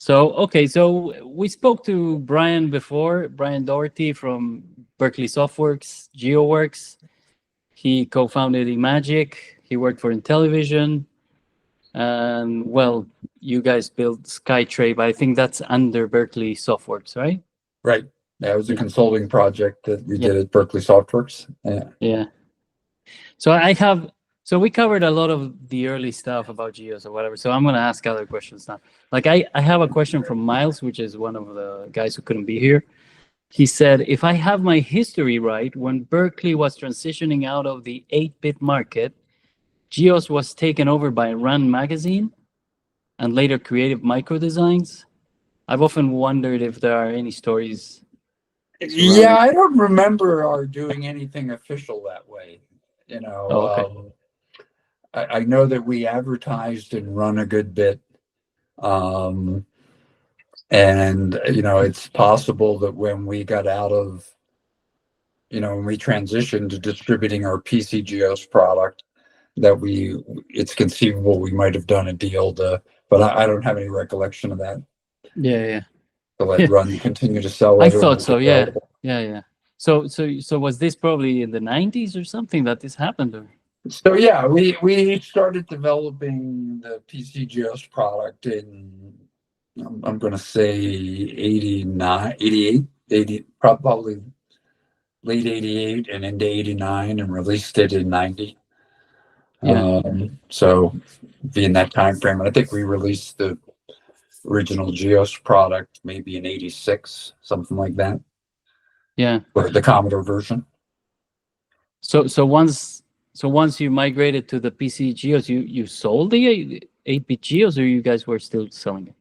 So we spoke to Brian before, Brian Dougherty from Berkeley Softworks, GeoWorks. He co-founded iMagic. He worked for Intellivision. And, well, you guys built SkyTray, but I think that's under Berkeley Softworks, right? Right. Yeah, it was a consulting project that we did at Berkeley Softworks. Yeah. So we covered a lot of the early stuff about GEOS or whatever. So I'm going to ask other questions now. Like I have a question from Miles, which is one of the guys who couldn't be here. He said, if I have my history right, when Berkeley was transitioning out of the 8-bit market, GEOS was taken over by Rand Magazine and later Creative Micro Designs. I've often wondered if there are any stories. Yeah, I don't remember our doing anything official that way. You know, Oh, okay. I know that we advertised and run a good bit. And, you know, it's possible that when we got out of, you know, when we transitioned to distributing our PC GEOS product, that it's conceivable we might have done a deal but I don't have any recollection of that. Yeah. To let Run continue to sell it. I thought so, yeah. So was this probably in the 90s or something that this happened? Or? So yeah, we started developing the PC GEOS product in, I'm going to say 89, 88, 80, probably late 88 and into 89, and released it in 90. Yeah. So in that time frame, I think we released the original GEOS product maybe in 86, something like that. Yeah. Or the Commodore version. So once you migrated to the PC GEOS, you sold the 8-bit GEOS, or you guys were still selling it?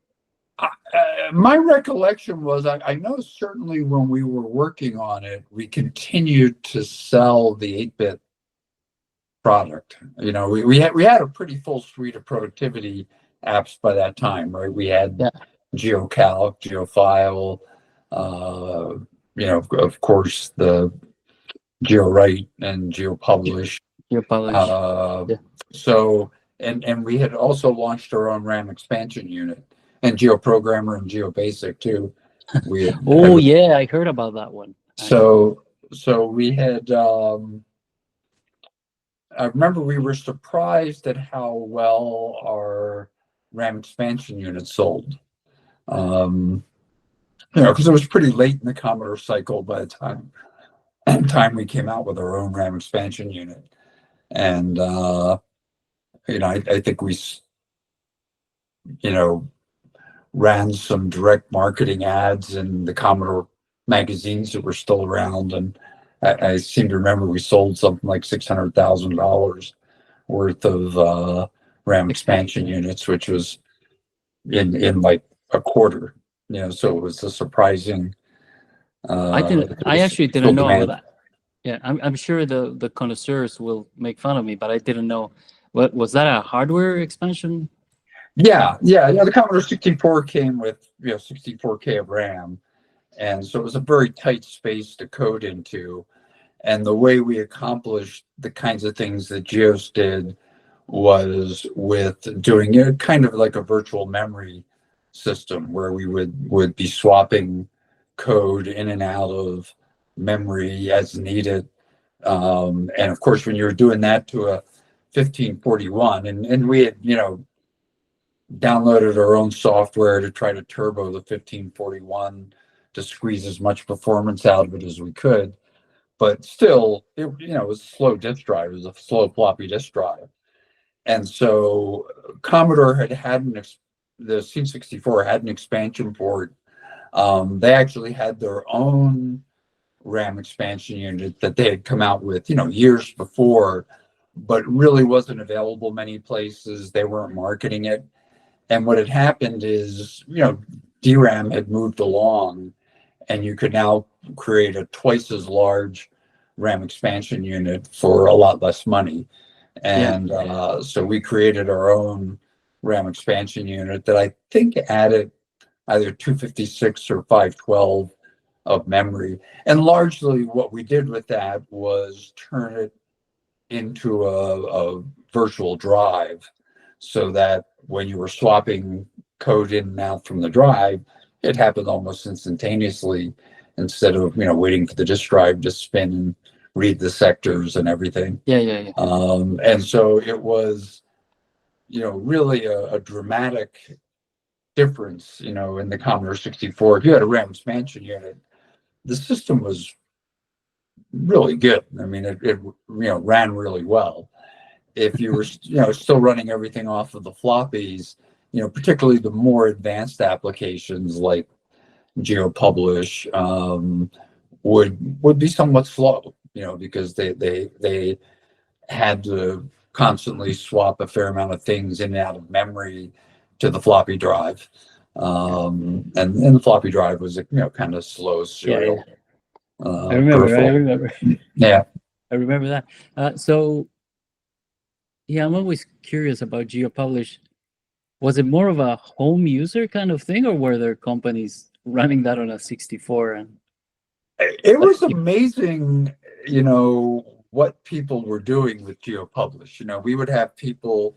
My recollection was, I know certainly when we were working on it, we continued to sell the 8-bit product. You know, we had a pretty full suite of productivity apps by that time, right? We had GeoCalc, GeoFile, you know, of course, the GeoWrite and GeoPublish. So, and we had also launched our own RAM expansion unit, and GeoProgrammer and GeoBasic too. Yeah, I heard about that one. So we had, I remember we were surprised at how well our RAM expansion unit sold. You know, because it was pretty late in the Commodore cycle by the time we came out with our own RAM expansion unit. And, you know, I think we, you know, ran some direct marketing ads in the Commodore magazines that were still around. And I seem to remember we sold something like $600,000 worth of RAM expansion units, which was in like a quarter, you know, so it was a surprising. I actually didn't know that. Yeah, I'm sure the connoisseurs will make fun of me, but I didn't know. What was that, a hardware expansion? Yeah. The Commodore 64 came with, you know, 64K of RAM, and so it was a very tight space to code into. And the way we accomplished the kinds of things that GEOS did was with doing it kind of like a virtual memory system, where we would be swapping code in and out of memory as needed. And of course, when you're doing that to a 1541, and we had, you know, downloaded our own software to try to turbo the 1541 to squeeze as much performance out of it as we could. But still, it, you know, it was a slow disk drive. It was a slow floppy disk drive. And so Commodore the C64 had an expansion port. They actually had their own RAM expansion unit that they had come out with, you know, years before, but really wasn't available many places. They weren't marketing it. And what had happened is, you know, DRAM had moved along, and you could now create a twice as large RAM expansion unit for a lot less money. And so we created our own RAM expansion unit that I think added either 256 or 512 of memory. And largely what we did with that was turn it into a virtual drive, so that when you were swapping code in and out from the drive, it happened almost instantaneously instead of, waiting for the disk drive to spin and read the sectors and everything. Yeah. And so it was, really a dramatic difference, in the Commodore 64. If you had a RAM expansion unit, the system was really good. I mean, it ran really well. If you were, still running everything off of the floppies, particularly the more advanced applications like GeoPublish, would be somewhat slow, because they had to constantly swap a fair amount of things in and out of memory to the floppy drive. And the floppy drive was, kind of slow serial. I remember. Yeah. I remember that. So, yeah, I'm always curious about GeoPublish. Was it more of a home user kind of thing, or were there companies running that on a 64? And it was amazing, what people were doing with GeoPublish. We would have people.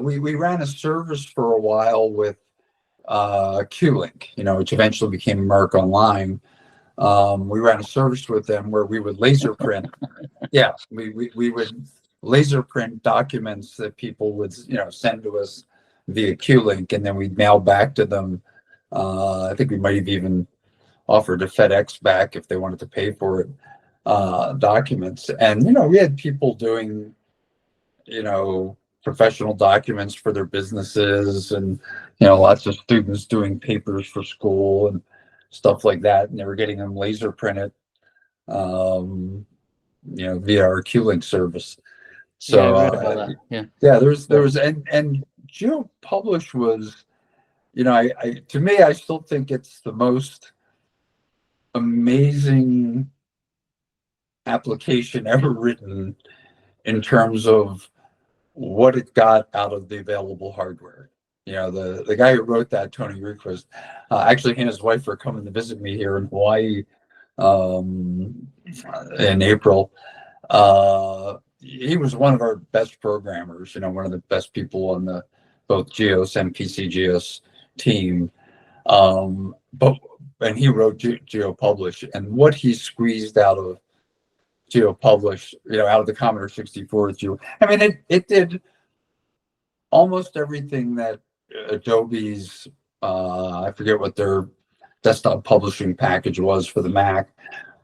We ran a service for a while with Q-Link, which eventually became Merck Online. We ran a service with them where we would laser print. Yeah, we would laser print documents that people would, send to us via Q-Link, and then we'd mail back to them. I think we might have even offered to FedEx back if they wanted to pay for it, documents. And, we had people doing, professional documents for their businesses, and, lots of students doing papers for school and stuff like that. And they were getting them laser printed, via our Q-Link service. So yeah, I read about that. yeah, there was, and GeoPublish was, to me, I still think it's the most amazing application ever written in terms of what it got out of the available hardware. The guy who wrote that, Tony Request, actually he and his wife were coming to visit me here in Hawaii in April. He was one of our best programmers, one of the best people on the both GEOS and PC GEOS team. And he wrote GeoPublish, and what he squeezed out of GeoPublish, out of the Commodore 64. I mean, it did almost everything that Adobe's, I forget what their desktop publishing package was for the Mac,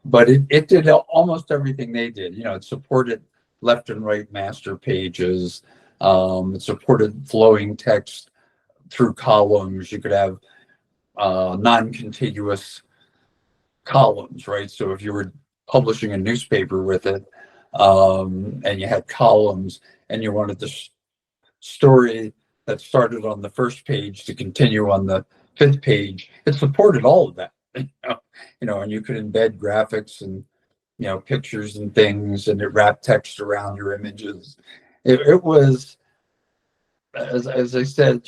but it did almost everything they did. It supported left and right master pages. It supported flowing text through columns. You could have non-contiguous columns, right? So if you were publishing a newspaper with it, and you had columns, and you wanted the story that started on the first page to continue on the fifth page, it supported all of that. And you could embed graphics and pictures and things, and it wrapped text around your images. It was, as I said,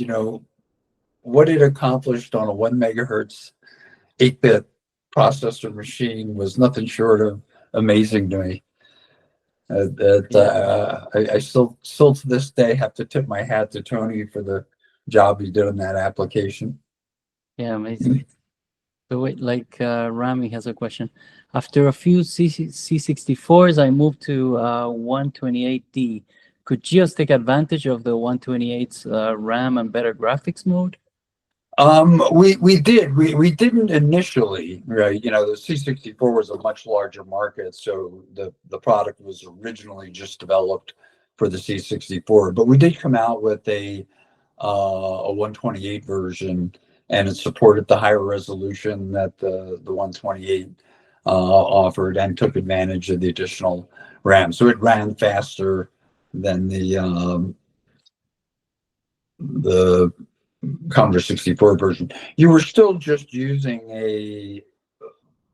what it accomplished on a 1 megahertz 8-bit processor machine was nothing short of amazing to me. I still to this day have to tip my hat to Tony for the job he did on that application. Yeah, amazing. So wait, Rami has a question. After a few C64s, I moved to 128D. Could GEOS take advantage of the 128's RAM and better graphics mode? We did. We didn't initially, right? The C64 was a much larger market, so the product was originally just developed for the C64. But we did come out with a 128 version, and it supported the higher resolution that the 128 offered, and took advantage of the additional RAM. So it ran faster than the Commodore 64 version. You were still just using a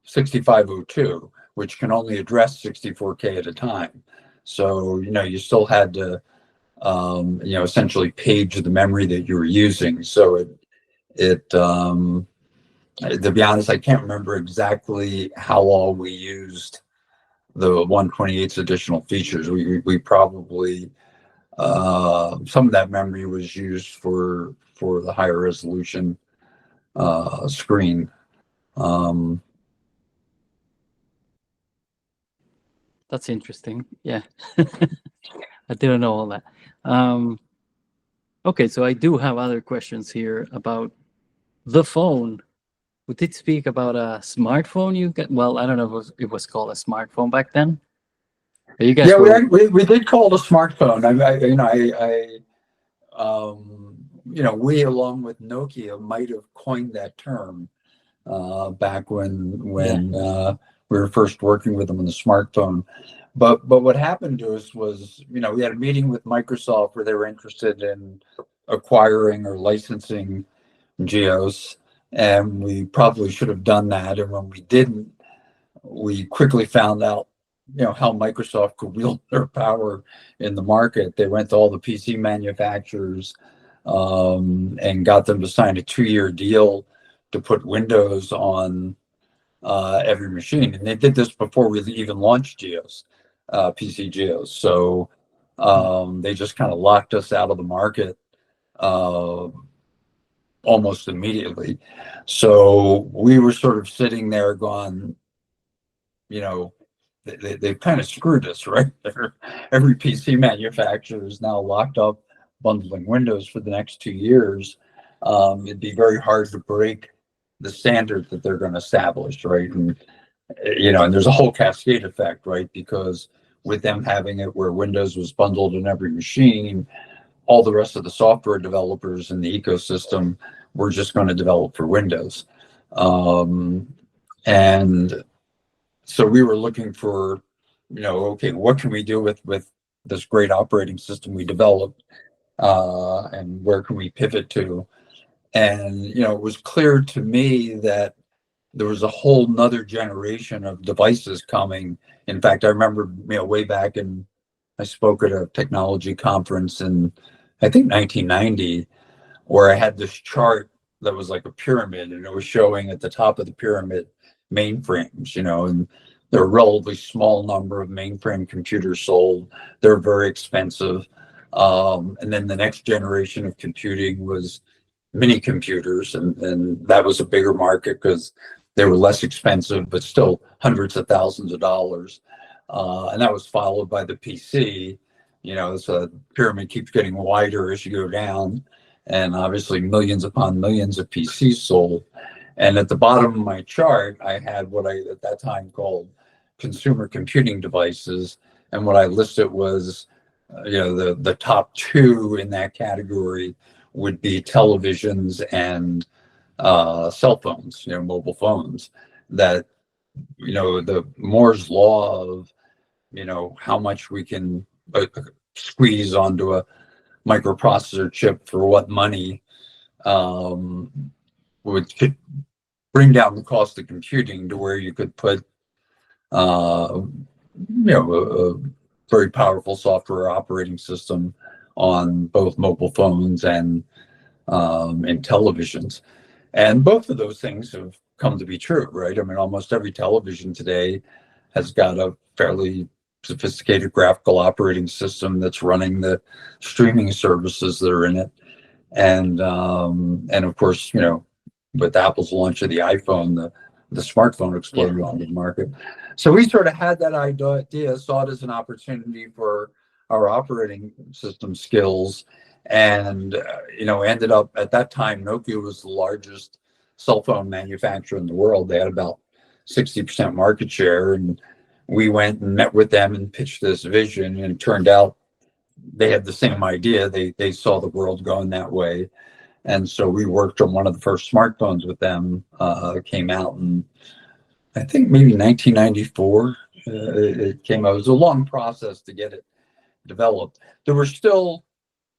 6502, which can only address 64K at a time. So, you still had to, essentially page the memory that you were using. So to be honest, I can't remember exactly how long we used the 128's additional features. We probably, some of that memory was used for for the higher resolution screen. That's interesting. Yeah. I didn't know all that. Okay, so I do have other questions here about the phone. We did speak about a smartphone you got. Well, I don't know if it was called a smartphone back then. But you guys Yeah, were, we did call it a smartphone. We along with Nokia might have coined that term back when we were first working with them on the smartphone. But what happened to us was, we had a meeting with Microsoft where they were interested in acquiring or licensing GEOS, and we probably should have done that. And when we didn't, we quickly found out, how Microsoft could wield their power in the market. They went to all the PC manufacturers and got them to sign a 2-year deal to put Windows on every machine. And they did this before we even launched GEOS, PC GEOS. So they just kind of locked us out of the market almost immediately. So we were sort of sitting there going, they've kind of screwed us, right? Every PC manufacturer is now locked up bundling Windows for the next 2 years. It'd be very hard to break the standard that they're going to establish, right? And and there's a whole cascade effect, right? Because with them having it where Windows was bundled in every machine, all the rest of the software developers in the ecosystem were just going to develop for Windows. And so we were looking for, okay, what can we do with this great operating system we developed, and where can we pivot to? And, it was clear to me that there was a whole nother generation of devices coming. In fact, I remember, way back I spoke at a technology conference in, I think, 1990, where I had this chart that was like a pyramid, and it was showing at the top of the pyramid mainframes, and there were a relatively small number of mainframe computers sold. They're very expensive. And then the next generation of computing was mini computers, and that was a bigger market because they were less expensive, but still hundreds of thousands of dollars. And that was followed by the PC. So the pyramid keeps getting wider as you go down, and obviously millions upon millions of PCs sold. And at the bottom of my chart, I had what I at that time called consumer computing devices, and what I listed was, the top 2 in that category would be televisions and cell phones, mobile phones. That, the Moore's law of, how much we can squeeze onto a microprocessor chip for what money, could bring down the cost of computing to where you could put, a very powerful software operating system on both mobile phones and televisions. And both of those things have come to be true, right? I mean, almost every television today has got a fairly sophisticated graphical operating system that's running the streaming services that are in it. And of course, with Apple's launch of the iPhone, the smartphone exploded onto the market. So we sort of had that idea, saw it as an opportunity for our operating system skills, and ended up at that time, Nokia was the largest cell phone manufacturer in the world. They had about 60% market share, and we went and met with them and pitched this vision, and it turned out they had the same idea. They saw the world going that way. And so we worked on one of the first smartphones with them. Came out in, I think, maybe 1994. It came out. It was a long process to get it developed. There were still,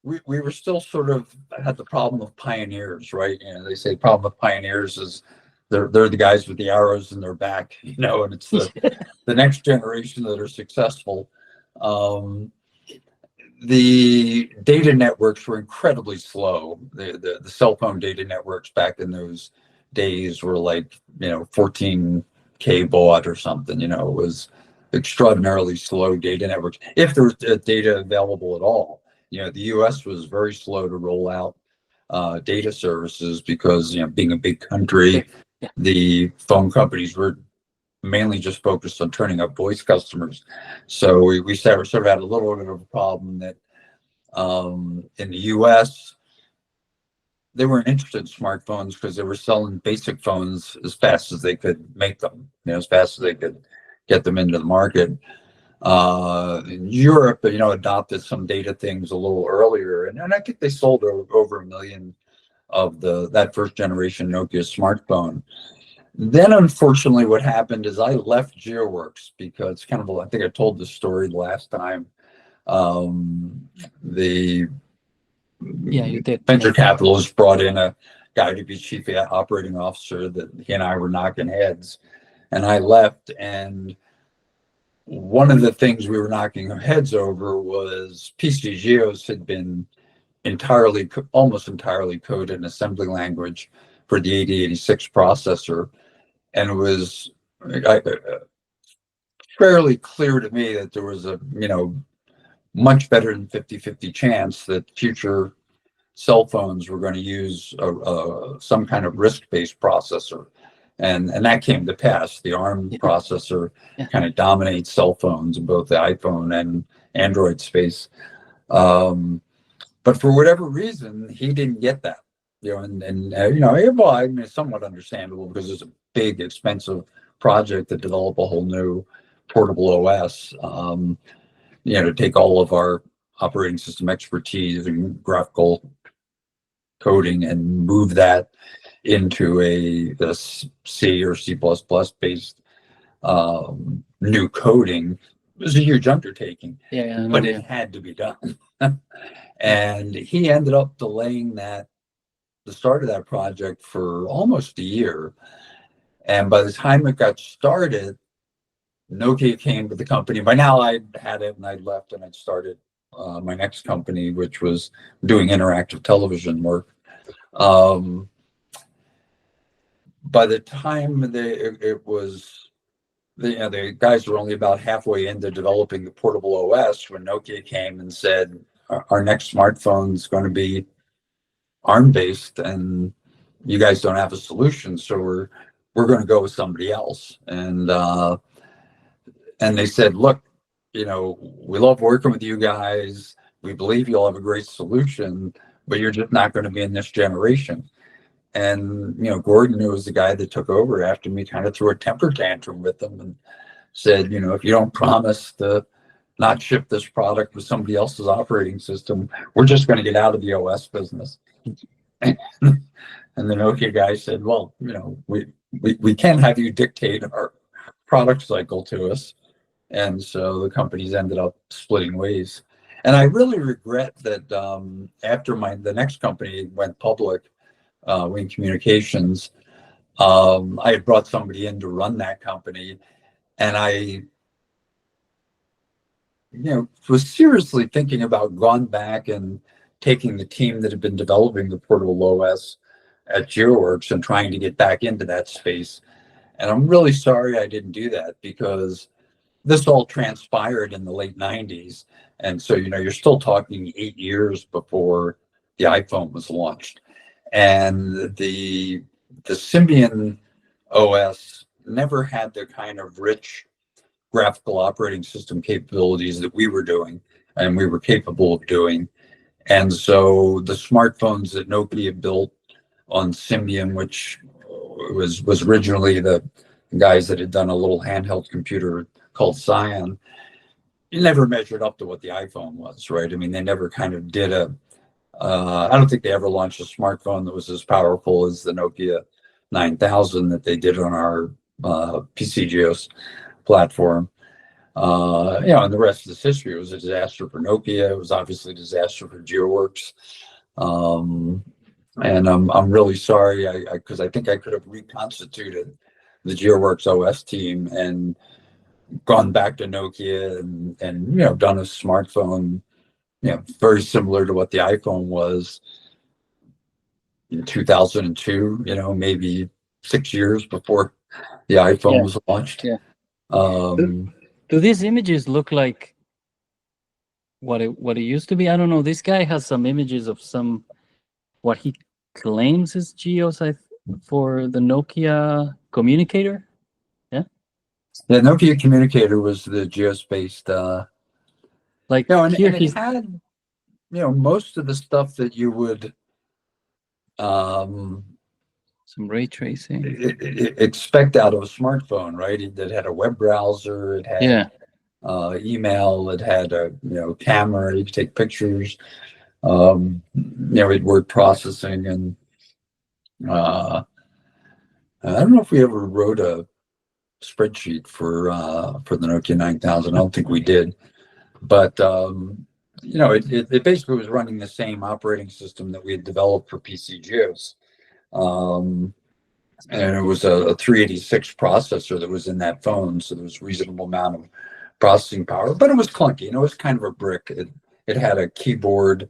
we were still sort of had the problem of pioneers, right? They say the problem with pioneers is they're the guys with the arrows in their back, and it's the next generation that are successful. The data networks were incredibly slow. The cell phone data networks back in those days were like, 14K baud or something. It was extraordinarily slow data networks, if there was data available at all. The US was very slow to roll out data services because, being a big country, Yeah. the phone companies were mainly just focused on turning up voice customers. So we sort of had a little bit of a problem that in the US, they weren't interested in smartphones because they were selling basic phones as fast as they could make them, as fast as they could get them into the market. In Europe, adopted some data things a little earlier, and I think they sold over 1 million of that first generation Nokia smartphone. Then, unfortunately, what happened is I left GeoWorks because I think I told this story last time. The You did. venture capitalists brought in a guy to be chief operating officer that he and I were knocking heads, and I left. And one of the things we were knocking heads over was PCGeos had been almost entirely coded in assembly language for the 8086 processor. And it was fairly clear to me that there was a, much better than 50-50 chance that future cell phones were going to use some kind of RISC-based processor. And that came to pass. The ARM processor kind of dominates cell phones in both the iPhone and Android space. But for whatever reason, he didn't get that. Well, I mean, it's somewhat understandable because it's a big, expensive project to develop a whole new portable OS. To take all of our operating system expertise and graphical coding and move that into a C or C++ based new coding was a huge undertaking. But it had to be done. And he ended up delaying the start of that project for almost a year. And by the time it got started, Nokia came to the company. By now I'd had it and I'd left and I'd started my next company, which was doing interactive television work. By the time the guys were only about halfway into developing the portable OS when Nokia came and said, our next smartphone is going to be ARM based and you guys don't have a solution. So we're going to go with somebody else. And they said, look, we love working with you guys. We believe you'll have a great solution, but you're just not going to be in this generation. And, Gordon, who was the guy that took over after me, kind of threw a temper tantrum with them and said, if you don't promise to not ship this product with somebody else's operating system, we're just going to get out of the OS business. And the Nokia guy said, well, we can't have you dictate our product cycle to us. And so the companies ended up splitting ways. And I really regret that after the next company went public, Wing Communications, I had brought somebody in to run that company, and I, was seriously thinking about going back and taking the team that had been developing the portable OS at GeoWorks and trying to get back into that space. And I'm really sorry I didn't do that because this all transpired in the late 90s. And so, you're still talking 8 years before the iPhone was launched. And the Symbian OS never had the kind of rich graphical operating system capabilities that we were doing and we were capable of doing. And so the smartphones that Nokia built on Symbian, which was originally the guys that had done a little handheld computer called Scion, it never measured up to what the iPhone was, right? I mean, they never kind of did I don't think they ever launched a smartphone that was as powerful as the Nokia 9000 that they did on our PCGeos platform. And the rest of this history was a disaster for Nokia. It was obviously a disaster for GeoWorks. And I'm really sorry because I think I could have reconstituted the GeoWorks OS team and gone back to Nokia and done a smartphone very similar to what the iPhone was in 2002, maybe 6 years before the iPhone was launched. Yeah. Do these images look like what it used to be? I don't know. This guy has some images of some what he claims is GEOS for the Nokia Communicator. The Nokia Communicator was the GEOS-based. Like and here, it had, most of the stuff that you would some ray tracing. Expect out of a smartphone, right? It had a web browser. It had email. It had a camera. You could take pictures. It had word processing, and I don't know if we ever wrote a spreadsheet for the Nokia 9000. I don't think we did, but it basically was running the same operating system that we had developed for PC GEOS. And it was a 386 processor that was in that phone, so there was a reasonable amount of processing power, but it was clunky. It was kind of a brick. It had a keyboard,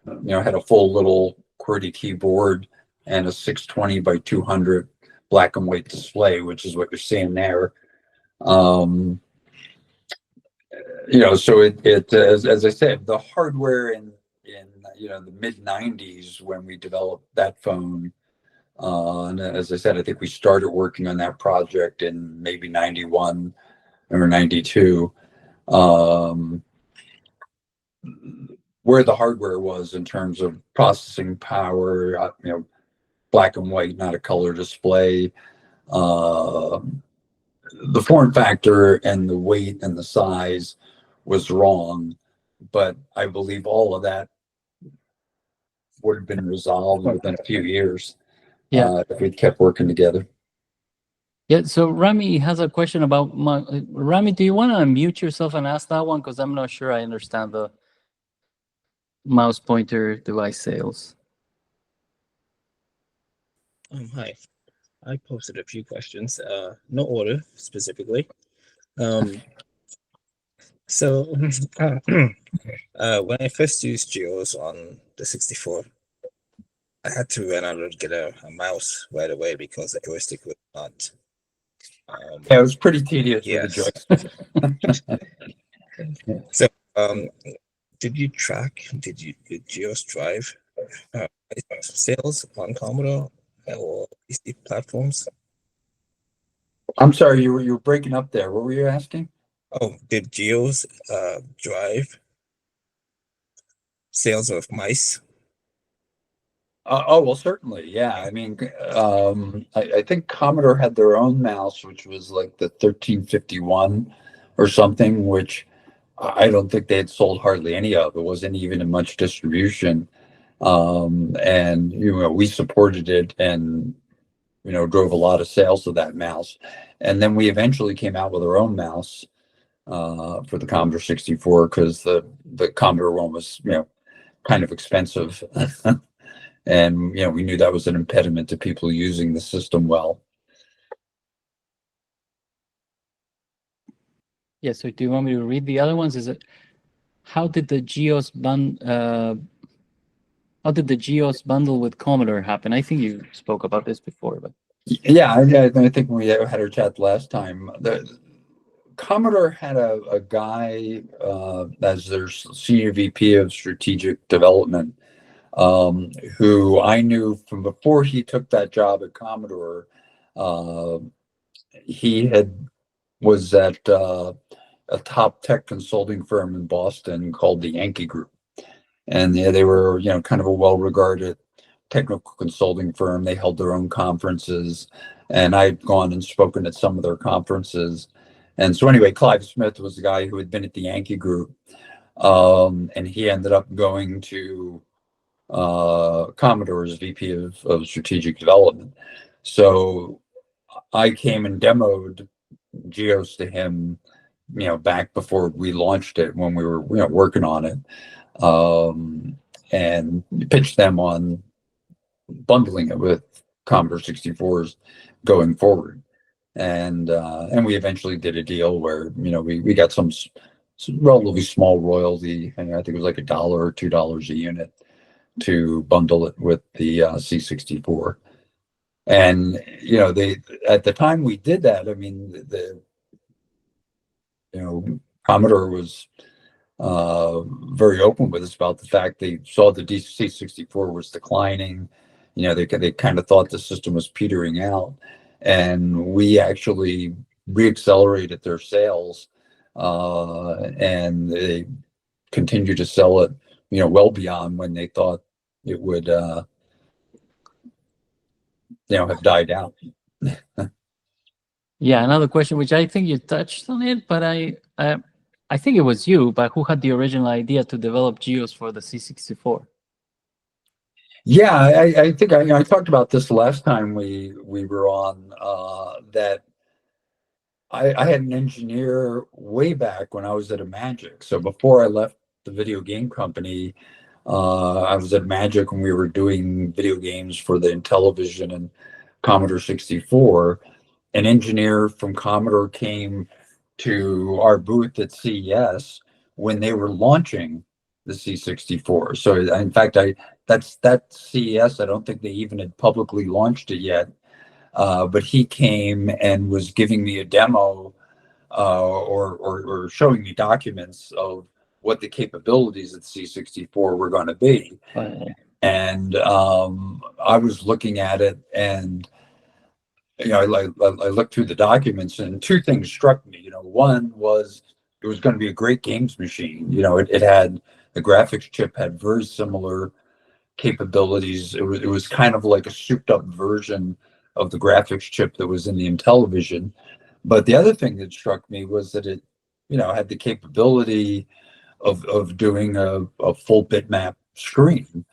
had a full little QWERTY keyboard and a 620 by 200 black and white display, which is what you're seeing there. So it as I said, the hardware in the mid 90s when we developed that phone. And as I said, I think we started working on that project in maybe 91 or 92. Where the hardware was in terms of processing power, black and white, not a color display. The form factor and the weight and the size was wrong, but I believe all of that would have been resolved within a few years. If we'd kept working together. Yeah, so Rami has a question about Rami, do you want to unmute yourself and ask that one? Because I'm not sure I understand the mouse pointer device sales. Hi. I posted a few questions, no order specifically. So when I first used GEOS on the 64, I had to run out and get a mouse right away because the joystick was not. It was pretty tedious with the joystick. So, did GEOS drive sales on Commodore or PC platforms? I'm sorry, you were breaking up there. What were you asking? Oh, did GEOS drive sales of mice? Well, certainly, yeah. I mean, I think Commodore had their own mouse, which was like the 1351 or something, which I don't think they had sold hardly any of. It wasn't even in much distribution, and we supported it and drove a lot of sales of that mouse. And then we eventually came out with our own mouse for the Commodore 64 because the Commodore one was kind of expensive. And we knew that was an impediment to people using the system well. Yeah. So do you want me to read the other ones? How did the GEOS bundle with Commodore happen? I think you spoke about this before, but yeah, I think we had our chat last time. The Commodore had a guy as their senior VP of strategic development. Who I knew from before he took that job at Commodore. He was at a top tech consulting firm in Boston called the Yankee Group, and they were kind of a well-regarded technical consulting firm. They held their own conferences, and I'd gone and spoken at some of their conferences. And so anyway, Clive Smith was the guy who had been at the Yankee Group, and he ended up going to Commodore as VP of strategic development. So I came and demoed GEOS to him, back before we launched it when we were working on it, and pitched them on bundling it with Commodore 64s going forward. And we eventually did a deal where we got some relatively small royalty. I think it was like $1 or $2 a unit to bundle it with the C64. And they at the time we did that, I mean, Commodore was very open with us about the fact they saw the DC64 was declining. They kind of thought the system was petering out, and we actually reaccelerated their sales, and they continued to sell it, well beyond when they thought it would, have died out. Yeah, another question, which I think you touched on it, but I think it was you, but who had the original idea to develop GEOS for the C64? Yeah, I think I talked about this last time we were on, that I had an engineer way back when I was at iMagic. So before I left the video game company, I was at iMagic when we were doing video games for the Intellivision and Commodore 64. An engineer from Commodore came to our booth at CES when they were launching the C64. So in fact, that CES, I don't think they even had publicly launched it yet. But he came and was giving me a demo, or showing me documents of what the capabilities of the C64 were going to be. And I was looking at it, and I looked through the documents, and two things struck me. One was it was going to be a great games machine. It had the graphics chip had very similar capabilities. It was kind of like a souped up version of the graphics chip that was in the Intellivision. But the other thing that struck me was that it, had the capability of doing a full bitmap screen.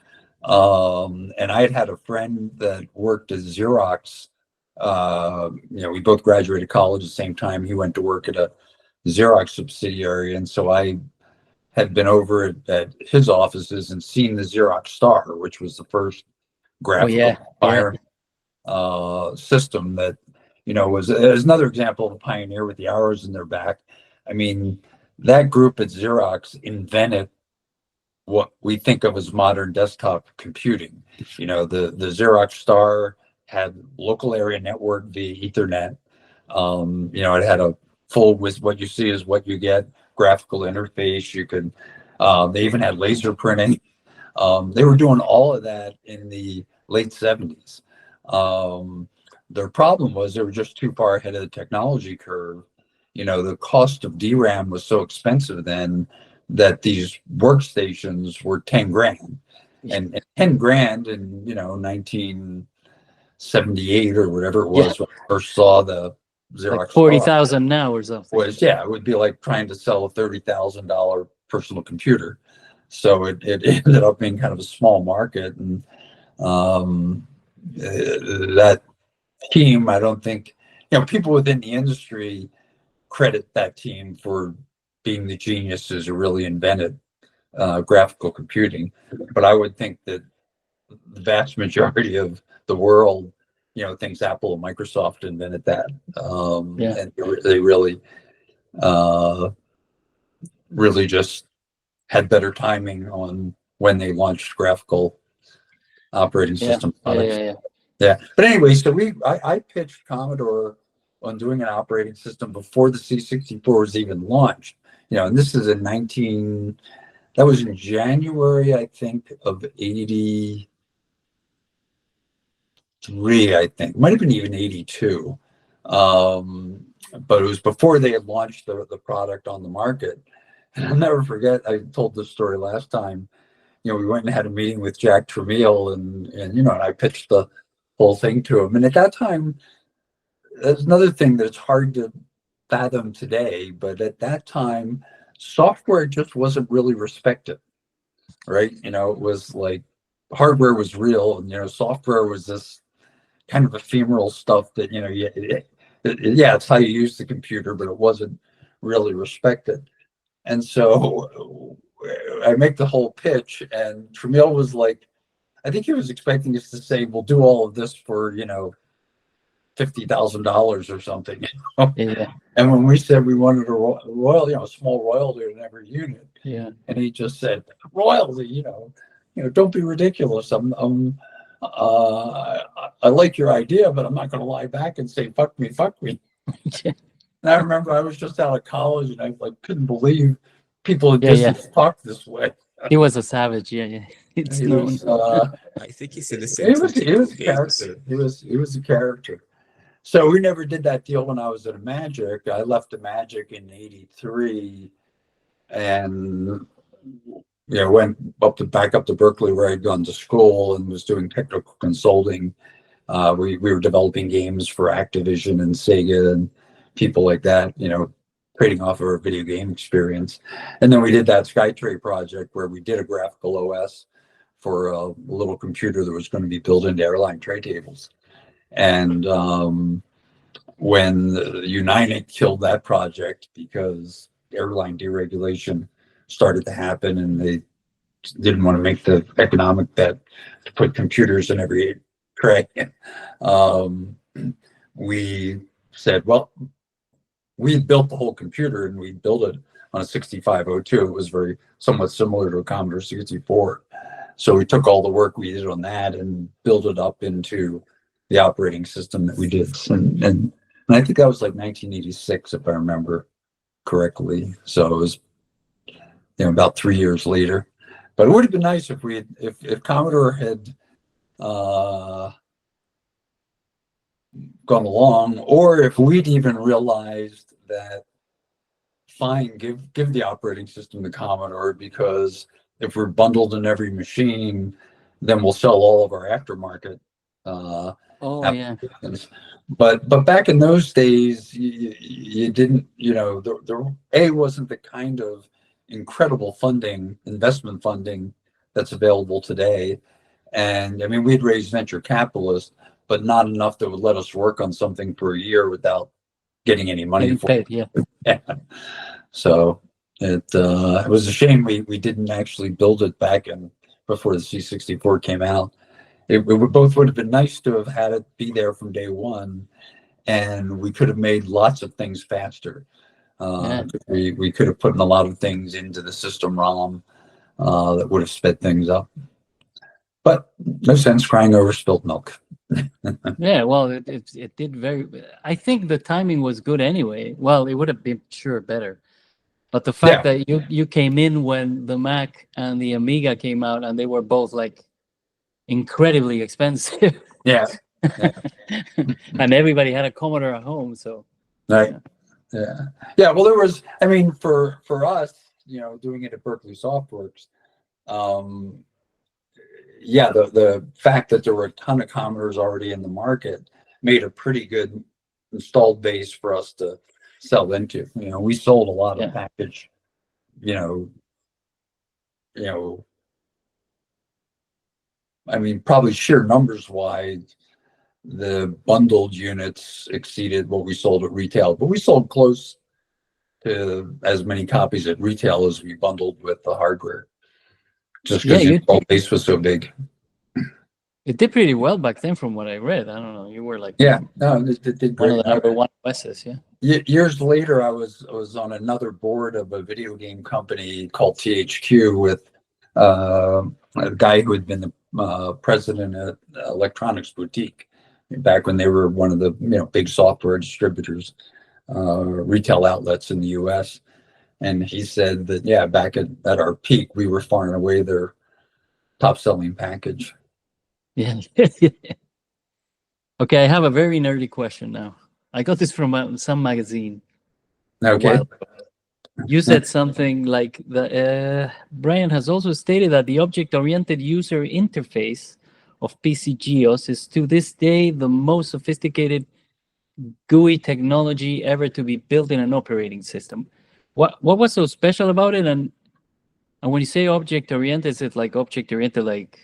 And I had a friend that worked at XEROX. We both graduated college at the same time. He went to work at a XEROX subsidiary, and so I had been over at his offices and seen the XEROX Star, which was the first graphical system that, was another example of a pioneer with the arrows in their back. I mean, that group at XEROX invented what we think of as modern desktop computing. The XEROX Star had local area network via Ethernet. It had a full, with what you see is what you get, graphical interface. You could, they even had laser printing. They were doing all of that in the late 70s. Their problem was they were just too far ahead of the technology curve. The cost of DRAM was so expensive then that these workstations were 10 grand. And 10 grand in, 1978 or whatever it was, when I first saw the XEROX like 40,000 now or something. It would be like trying to sell a $30,000 personal computer. So it ended up being kind of a small market. And that team, I don't think, people within the industry credit that team for being the geniuses who really invented graphical computing. But I would think that the vast majority of the world, thinks Apple and Microsoft invented that. And they really, really just had better timing on when they launched graphical operating system products. Yeah. But anyway, so I pitched Commodore on doing an operating system before the C64 was even launched. And this is that was in January, I think, of 83, I think. Might have been even 82. But it was before they had launched the product on the market. And I'll never forget, I told this story last time, we went and had a meeting with Jack Tramiel, and I pitched the whole thing to him. And at that time, that's another thing that's hard to fathom today, but at that time, software just wasn't really respected, right? It was like hardware was real, and software was this kind of ephemeral stuff that it's how you use the computer, but it wasn't really respected. And so I make the whole pitch, and Tramiel was like, I think he was expecting us to say, we'll do all of this for $50,000 or something. Yeah. And when we said we wanted a small royalty on every unit, and he just said, royalty, don't be ridiculous. I like your idea, but I'm not going to lie back and say fuck me. And I remember I was just out of college, and I couldn't believe people at Yeah, yeah. distance talk this way. He was a savage. Yeah, yeah. It's He known. was, I think he said the same he thing was, to he was a Bill Gates. character. He was a character. So we never did that deal when I was at iMagic. I left iMagic in '83 and went back up to Berkeley where I'd gone to school and was doing technical consulting. We were developing games for Activision and Sega and people like that, trading off of our video game experience. And then we did that Skytray project where we did a graphical OS for a little computer that was going to be built into airline tray tables. And when United killed that project because airline deregulation started to happen and they didn't want to make the economic bet to put computers in every tray, we said, well, we built the whole computer and we built it on a 6502. It was somewhat similar to a Commodore 64. So we took all the work we did on that and built it up into the operating system that we did. And I think that was like 1986, if I remember correctly. So it was, about 3 years later. But it would have been nice if Commodore had gone along, or if we'd even realized that, fine, give the operating system to Commodore, because if we're bundled in every machine, then we'll sell all of our aftermarket applications. But back in those days, you didn't, there wasn't the kind of incredible investment funding that's available today. And I mean, we'd raise venture capitalists, but not enough that would let us work on something for a year without getting any money for it. Yeah. So it was a shame we didn't actually build it back before the C64 came out. It both would have been nice to have had it be there from day one, and we could have made lots of things faster. We could have put in a lot of things into the system ROM that would have sped things up. But no sense crying over spilt milk. Yeah, well, it did I think the timing was good anyway. Well, it would have been better. But the fact that you came in when the Mac and the Amiga came out, and they were both like incredibly expensive. Yeah. And everybody had a Commodore at home, so. Right. Yeah. Well, there was, I mean, for us, doing it at Berkeley Softworks, the fact that there were a ton of Commodores already in the market made a pretty good installed base for us to sell into. We sold a lot of package, I mean, probably sheer numbers wise, the bundled units exceeded what we sold at retail, but we sold close to as many copies at retail as we bundled with the hardware, just because the installed base was so big. It did pretty well back then, from what I read. I don't know. You were like, it did great. One of the number one OSs, Years later, I was on another board of a video game company called THQ with a guy who had been the president at Electronics Boutique back when they were one of the big software distributors, retail outlets in the U.S. And he said that back at our peak, we were far and away their top selling package. Yeah. Okay, I have a very nerdy question now. I got this from some magazine. Okay. You said something like Brian has also stated that the object-oriented user interface of PC GEOS is to this day the most sophisticated GUI technology ever to be built in an operating system. What was so special about it? And when you say object-oriented, is it like object-oriented, like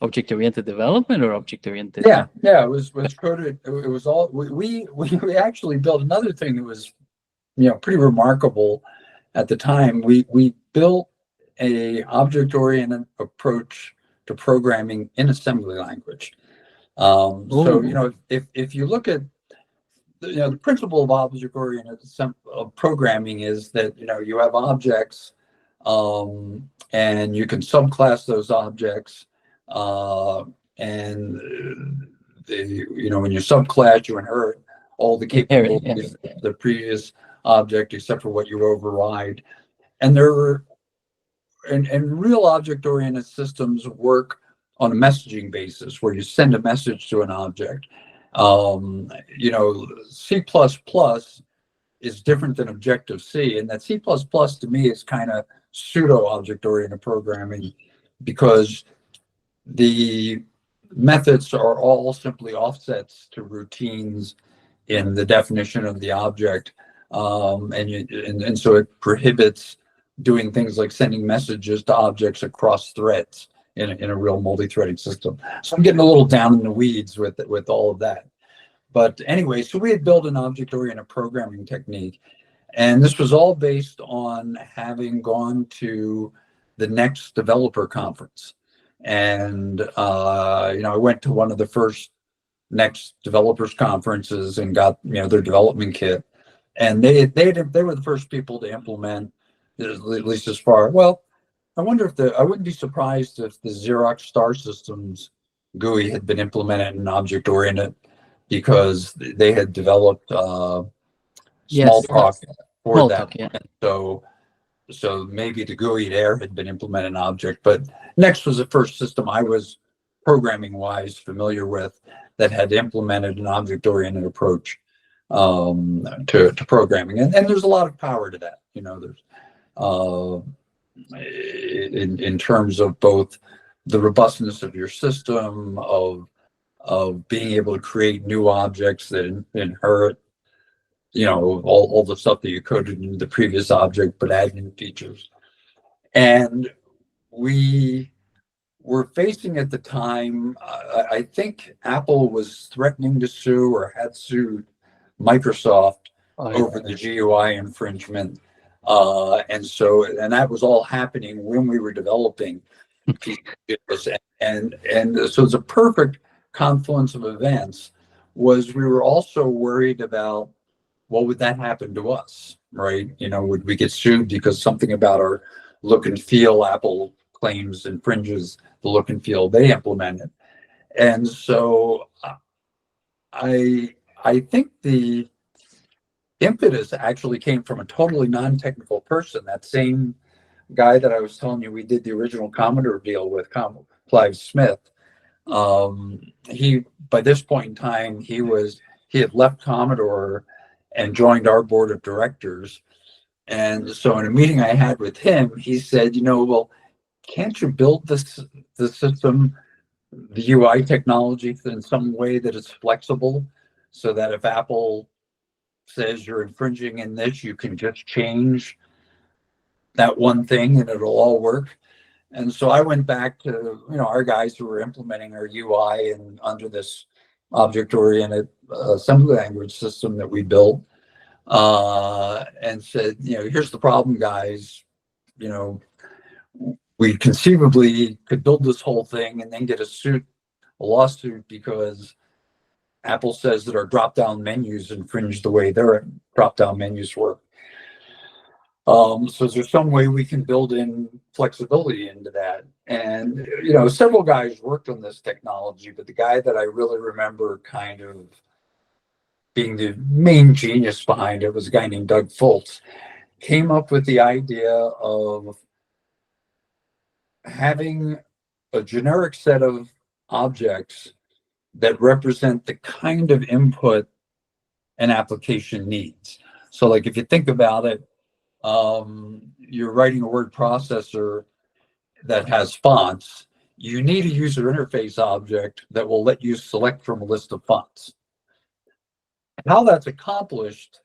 object-oriented development, or object-oriented? Yeah, it was coded. It was all we actually built another thing that was pretty remarkable at the time. We built a object-oriented approach to programming in assembly language. So if you look at the principle of object-oriented programming is that you have objects, and you can subclass those objects, and when you subclass, you inherit all the capabilities of the previous object except for what you override. And there were, and real object-oriented systems work on a messaging basis where you send a message to an object. C++ is different than Objective-C, and that C++ to me is kind of pseudo object-oriented programming because the methods are all simply offsets to routines in the definition of the object, and so it prohibits doing things like sending messages to objects across threads in a real multi-threading system. So I'm getting a little down in the weeds with all of that. But anyway, so we had built an object-oriented programming technique, and this was all based on having gone to the next developer conference. And I went to one of the first next developers conferences and got their development kit, and they were the first people to implement, at least as far. Well, I wouldn't be surprised if the XEROX Star systems GUI had been implemented in object-oriented, because they had developed Smalltalk for that. Yeah. So maybe the GUI there had been implemented in object, but Next was the first system I was programming-wise familiar with that had implemented an object-oriented approach to programming, and there's a lot of power to that. There's in terms of both the robustness of your system, of being able to create new objects that inherit, all the stuff that you coded in the previous object, but add new features. And we were facing at the time, I think Apple was threatening to sue or had sued Microsoft over the GUI infringement. And that was all happening when we were developing. And so it's a perfect confluence of events. Was we were also worried about what would that happen to us, right? Would we get sued because something about our look and feel Apple claims infringes the look and feel they implemented? And so I think the impetus actually came from a totally non-technical person. That same guy that I was telling you we did the original Commodore deal with, Clive Smith. He, by this point in time, he had left Commodore and joined our board of directors. And so in a meeting I had with him, he said, well, can't you build the system, the UI technology, in some way that it's flexible, so that if Apple says you're infringing in this, you can just change that one thing and it'll all work? And so I went back to our guys who were implementing our UI and under this object-oriented assembly language system that we built, and said, here's the problem, guys. We conceivably could build this whole thing and then get a lawsuit because Apple says that our drop-down menus infringe the way their drop-down menus work. So is there some way we can build in flexibility into that? And, several guys worked on this technology, but the guy that I really remember kind of being the main genius behind it was a guy named Doug Fultz. Came up with the idea of having a generic set of objects that represent the kind of input an application needs. So like if you think about it, you're writing a word processor that has fonts. You need a user interface object that will let you select from a list of fonts. How that's accomplished,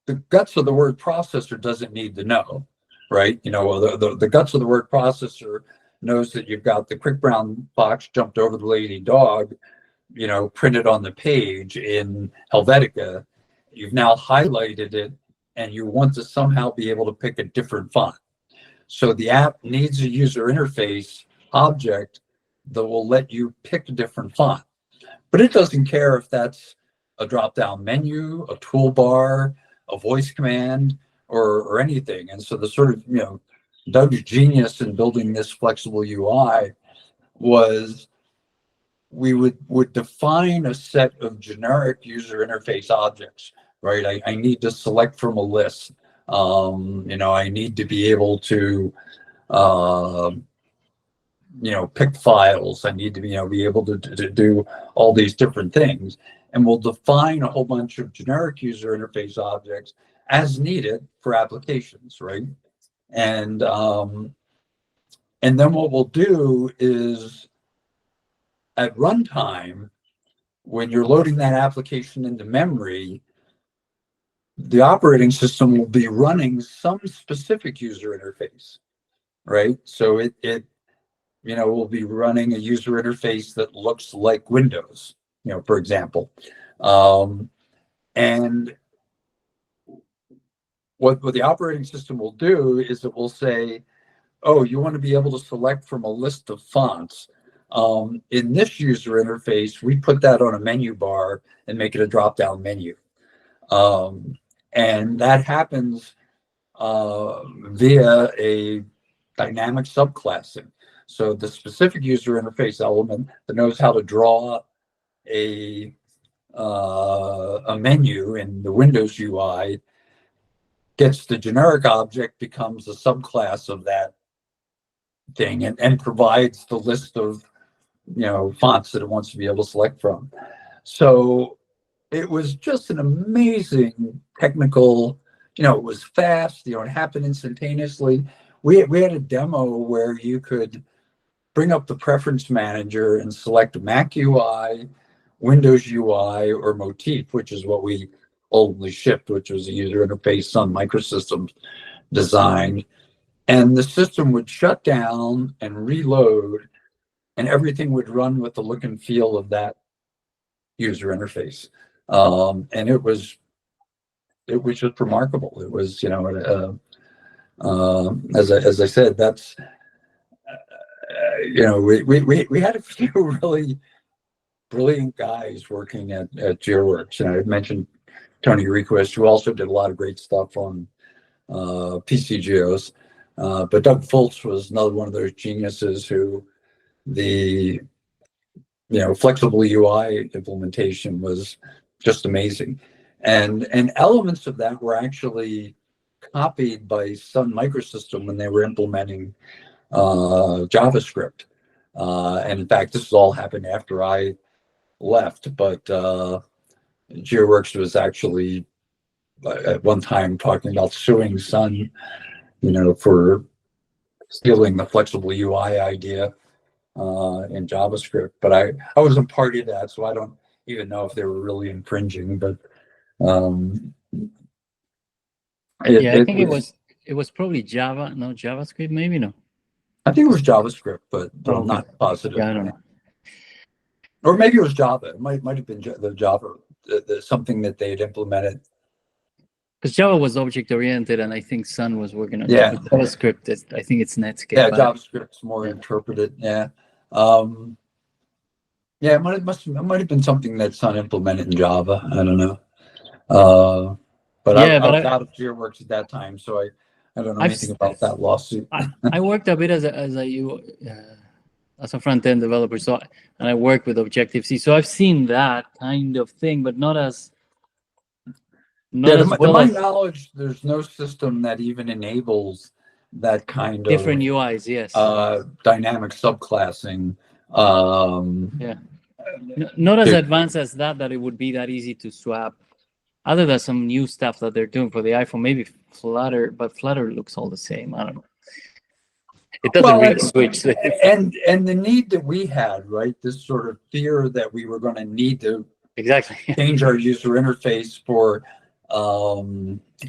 the guts of the word processor doesn't need to know, right? The guts of the word processor knows that you've got the quick brown fox jumped over the lady dog, printed on the page in Helvetica. You've now highlighted it, and you want to somehow be able to pick a different font. So the app needs a user interface object that will let you pick a different font. But it doesn't care if that's a drop-down menu, a toolbar, a voice command, or anything. And so the sort of, Doug's genius in building this flexible UI was we would define a set of generic user interface objects, right? I need to select from a list. You know, I need to be able to, you know, pick files. I need to be, you know, be able to do all these different things. And we'll define a whole bunch of generic user interface objects as needed for applications, right? And then what we'll do is at runtime, when you're loading that application into memory, the operating system will be running some specific user interface, right? So it you know, will be running a user interface that looks like Windows, you know, for example. And what the operating system will do is it will say, oh, you want to be able to select from a list of fonts. In this user interface, we put that on a menu bar and make it a drop-down menu. And that happens via a dynamic subclassing. So the specific user interface element that knows how to draw a menu in the Windows UI gets the generic object, becomes a subclass of that thing, and provides the list of, you know, fonts that it wants to be able to select from. So it was just an amazing technical, you know, it was fast, you know, it happened instantaneously. We had a demo where you could bring up the preference manager and select Mac UI, Windows UI, or Motif, which is what we ultimately shipped, which was a user interface Sun Microsystems designed. And the system would shut down and reload, and everything would run with the look and feel of that user interface. And it was just remarkable. It was, you know, as I said, that's, you know, we had a few really brilliant guys working at GeoWorks. And I mentioned Tony Request, who also did a lot of great stuff on PC GEOS. But Doug Fultz was another one of those geniuses who the, you know, flexible UI implementation was just amazing. And elements of that were actually copied by Sun Microsystem when they were implementing JavaScript. And in fact, this all happened after I left, but GeoWorks was actually at one time talking about suing Sun, you know, for stealing the flexible UI idea in JavaScript. But I wasn't party to that, so I don't even know if they were really infringing. But I think it was probably Java, no JavaScript, maybe no. I think it was JavaScript, but I'm not positive. Yeah, I don't know. Or maybe it was Java. It might have been the Java, something that they had implemented. Because Java was object oriented, and I think Sun was working on JavaScript. I think it's Netscape. Yeah, JavaScript's more interpreted. Yeah, yeah. It might have been something that Sun implemented in Java. I don't know. But I was out of GeoWorks at that time, so I don't know anything about that lawsuit. I worked a bit as a front-end developer, and I work with Objective-C, so I've seen that kind of thing, but not as to my knowledge, there's no system that even enables that kind of different UIs. Yes, dynamic subclassing. Not as advanced as that it would be that easy to swap. Other than some new stuff that they're doing for the iPhone, maybe Flutter, but Flutter looks all the same. I don't know. It doesn't really switch. And the need that we had, right? This sort of fear that we were going to need to change our user interface for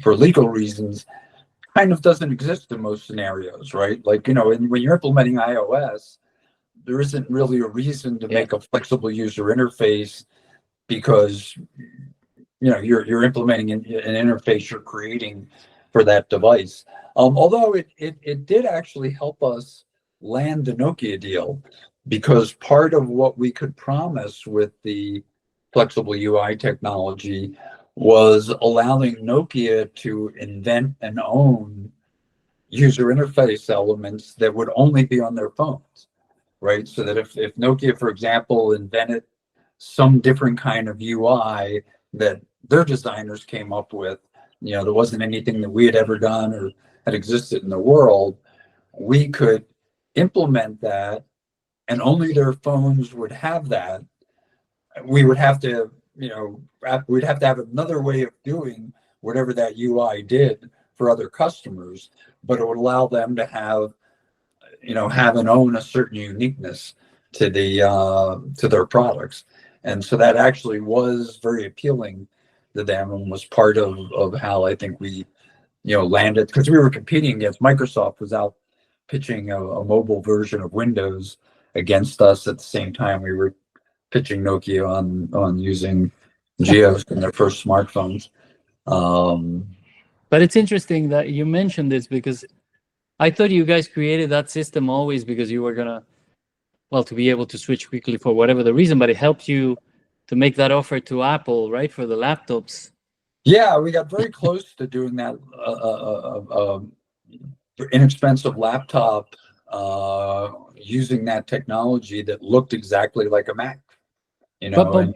legal reasons kind of doesn't exist in most scenarios, right? Like, you know, when you're implementing iOS, there isn't really a reason to make a flexible user interface because, you know, you're implementing an interface you're creating for that device. Although it did actually help us land the Nokia deal, because part of what we could promise with the flexible UI technology was allowing Nokia to invent and own user interface elements that would only be on their phones, right? So that if Nokia, for example, invented some different kind of UI that their designers came up with, You know, there wasn't anything that we had ever done or had existed in the world. We could implement that, and only their phones would have that. We would have to, you know, we'd have to have another way of doing whatever that UI did for other customers, but it would allow them to have, you know, have and own a certain uniqueness to their products. And so that actually was very appealing to them, and was part of how I think we, you know, landed, because we were competing against Microsoft was out pitching a mobile version of Windows against us at the same time we were pitching Nokia on using GEOS in their first smartphones. But it's interesting that you mentioned this, because I thought you guys created that system always because you were gonna, well, to be able to switch quickly for whatever the reason, but it helped you to make that offer to Apple, right, for the laptops. Yeah, we got very close to doing that inexpensive laptop using that technology that looked exactly like a Mac. You know,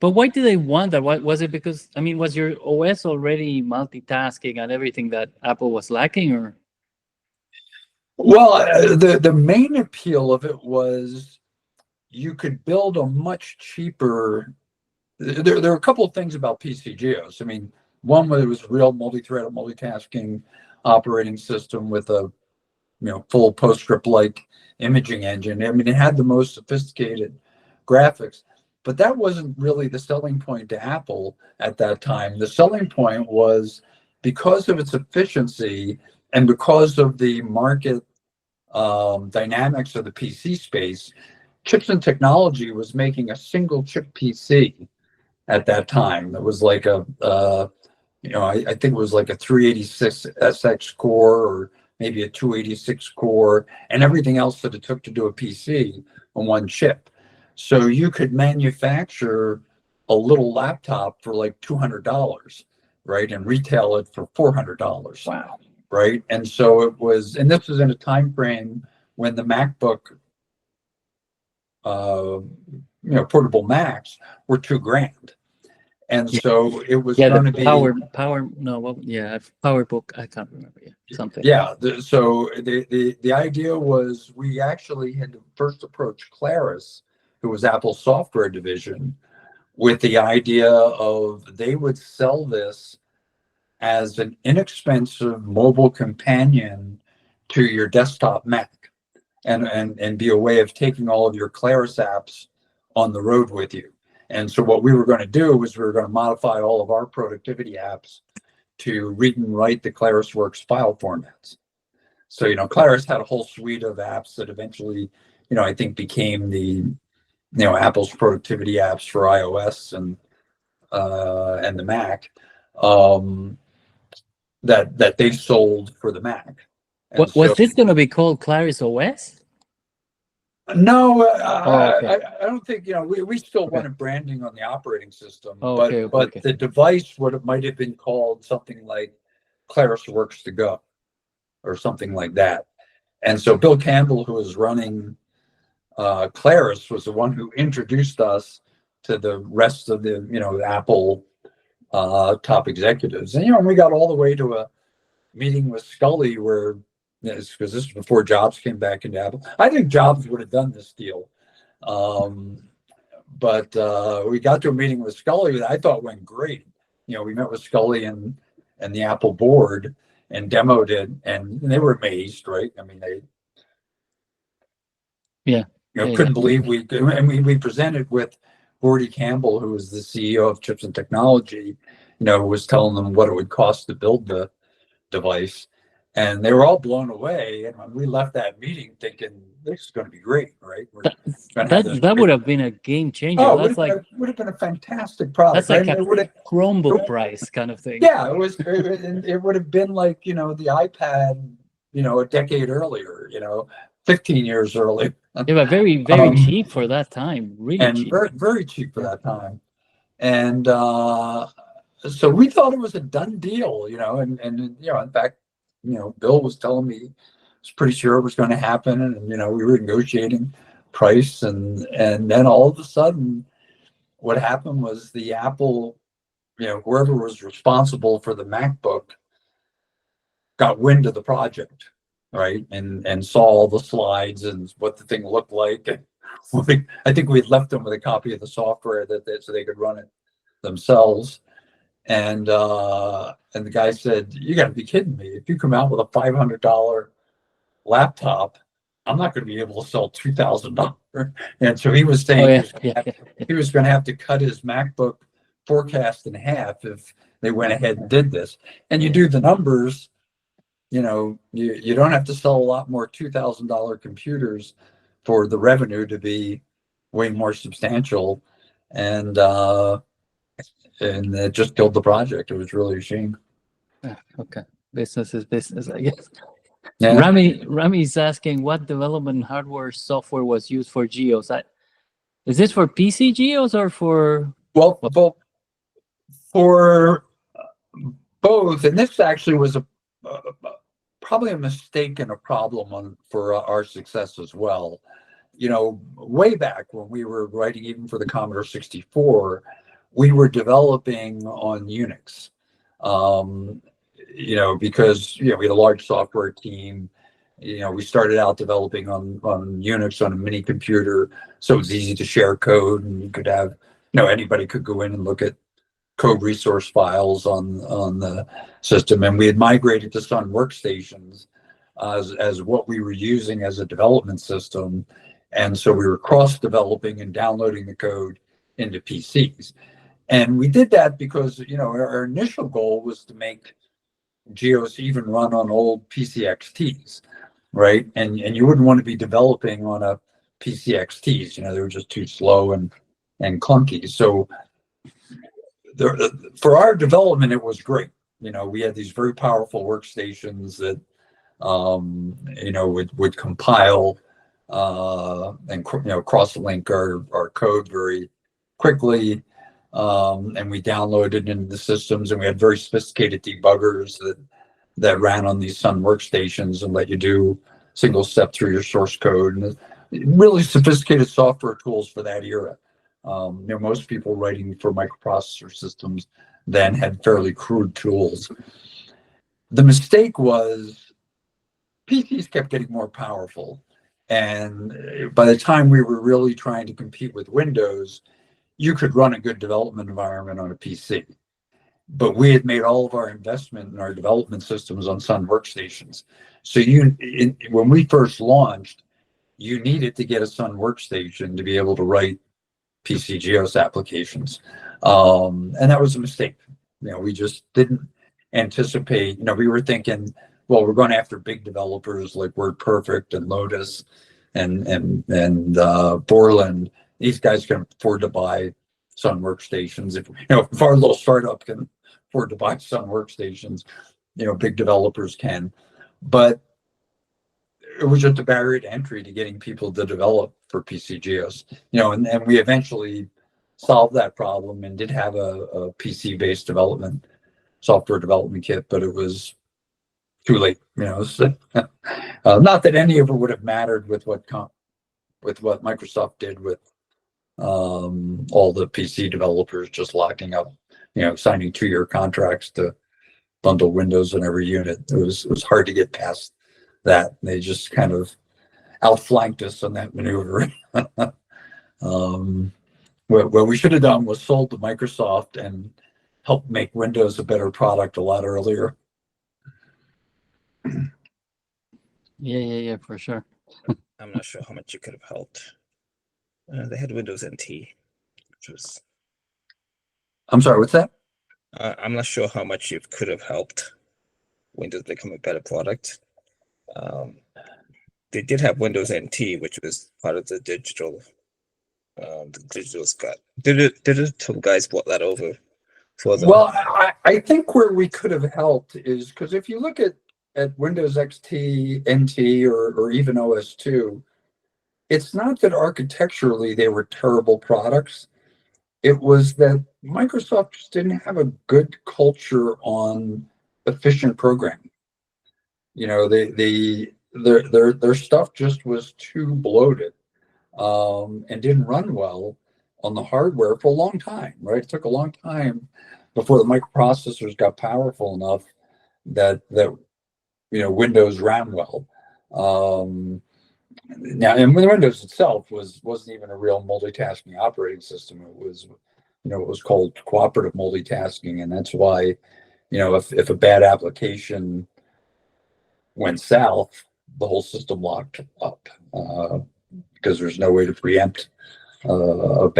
but why do they want that? Why was it? Because I mean, was your OS already multitasking and everything that Apple was lacking, or? Well, the main appeal of it was you could build a much cheaper. There are a couple of things about PC GEOS. I mean, one was it was real multi-threaded, multitasking operating system with a, you know, full PostScript-like imaging engine. I mean, it had the most sophisticated graphics, but that wasn't really the selling point to Apple at that time. The selling point was because of its efficiency and because of the market dynamics of the PC space. Chips and Technology was making a single chip PC at that time. It was like a, you know, I think it was like a 386 SX core or maybe a 286 core, and everything else that it took to do a PC on one chip. So you could manufacture a little laptop for like $200, right, and retail it for $400. Wow. Right, and so it was, and this was in a time frame when the MacBook, you know, portable Macs were $2,000. And so it was going to be Powerbook. I can't remember. Yeah, something. Yeah. So the idea was we actually had to first approach Claris, who was Apple's software division, with the idea of they would sell this as an inexpensive mobile companion to your desktop Mac, and be a way of taking all of your Claris apps on the road with you. And so what we were going to do was we were going to modify all of our productivity apps to read and write the ClarisWorks file formats. So, you know, Claris had a whole suite of apps that eventually, you know, I think became the, you know, Apple's productivity apps for iOS and the Mac, that they sold for the Mac. What was this going to be called? Claris OS? No, okay. I don't think, you know, we still wanted branding on the operating system, but the device might have been called something like ClarisWorks to go or something like that. And so Bill Campbell, who was running Claris, was the one who introduced us to the rest of the, you know, Apple top executives. And, you know, we got all the way to a meeting with Scully where, because this was before Jobs came back into Apple. I think Jobs would have done this deal. But we got to a meeting with Scully that I thought went great. You know, we met with Scully and the Apple board and demoed it, and they were amazed, right? I mean, they couldn't believe we presented with Gordy Campbell, who was the CEO of Chips and Technology, you know, who was telling them what it would cost to build the device. And they were all blown away. And when we left that meeting thinking, this is going to be great, right? That would have been a game changer. Oh, that's would have been a fantastic product. That's like a Chromebook price kind of thing. Yeah, it would have been like, you know, the iPad, you know, a decade earlier, you know, 15 years early. Yeah, but very, very cheap for that time. Really and cheap. Very, very cheap for that time. And so we thought it was a done deal, you know, and you know, in fact, you know, Bill was telling me he was pretty sure it was going to happen, and you know, we were negotiating price, and then all of a sudden, what happened was the Apple whoever was responsible for the MacBook got wind of the project, right? And saw all the slides and what the thing looked like. And I think we had left them with a copy of the software so they could run it themselves. And the guy said, "You got to be kidding me! If you come out with a $500 laptop, I'm not going to be able to sell $2,000." And so he was saying he was going to have to cut his MacBook forecast in half if they went ahead and did this. And you do the numbers, you don't have to sell a lot more $2,000 computers for the revenue to be way more substantial. And it just killed the project. It was really a shame. Okay, business is business, I guess. Yeah. Rami is asking what development hardware software was used for GEOS. Is this for PC GEOS or for? Well, for both, and this actually was probably a mistake and a problem for our success as well. Way back when we were writing, even for the Commodore 64, we were developing on Unix. Because we had a large software team. We started out developing on Unix on a mini computer, so it was easy to share code, and you could have, anybody could go in and look at code resource files on the system. And we had migrated to Sun workstations as what we were using as a development system, and so we were cross-developing and downloading the code into PCs. And we did that because our initial goal was to make GEOS even run on old PCXTs, right? And you wouldn't want to be developing on a PCXTs. They were just too slow and clunky. So for our development, it was great. We had these very powerful workstations that would compile and cross-link our code very quickly. And we downloaded into the systems, and we had very sophisticated debuggers that ran on these Sun workstations and let you do single step through your source code, and really sophisticated software tools for that era. Most people writing for microprocessor systems then had fairly crude tools. The mistake was PCs kept getting more powerful, and by the time we were really trying to compete with Windows, you could run a good development environment on a PC. But we had made all of our investment in our development systems on Sun workstations. So when we first launched, you needed to get a Sun workstation to be able to write PC GEOS applications. And that was a mistake. We just didn't anticipate, we were thinking, well, we're going after big developers like WordPerfect and Lotus and Borland. These guys can afford to buy Sun workstations. If our little startup can afford to buy Sun workstations, big developers can. But it was just a barrier to entry to getting people to develop for PC GEOS. And we eventually solved that problem and did have a PC-based software development kit, but it was too late. So, not that any of it would have mattered with what Microsoft did with all the PC developers just locking up, signing 2-year contracts to bundle Windows in every unit. It was hard to get past that. They just kind of outflanked us on that maneuver. What we should have done was sold to Microsoft and helped make Windows a better product a lot earlier. Yeah, for sure. I'm not sure how much you could have helped. They had Windows NT, which was. I'm sorry, what's that? I'm not sure how much you could have helped Windows become a better product. They did have Windows NT, which was part of the digital. The digital guys brought that over for them. Well, I think where we could have helped is because if you look at Windows XT, NT, or even OS2, it's not that architecturally they were terrible products. It was that Microsoft just didn't have a good culture on efficient programming. Their stuff just was too bloated and didn't run well on the hardware for a long time, right? It took a long time before the microprocessors got powerful enough that Windows ran well. Now, and Windows itself wasn't even a real multitasking operating system. It was, it was called cooperative multitasking, and that's why, if a bad application went south, the whole system locked up, because there's no way to preempt a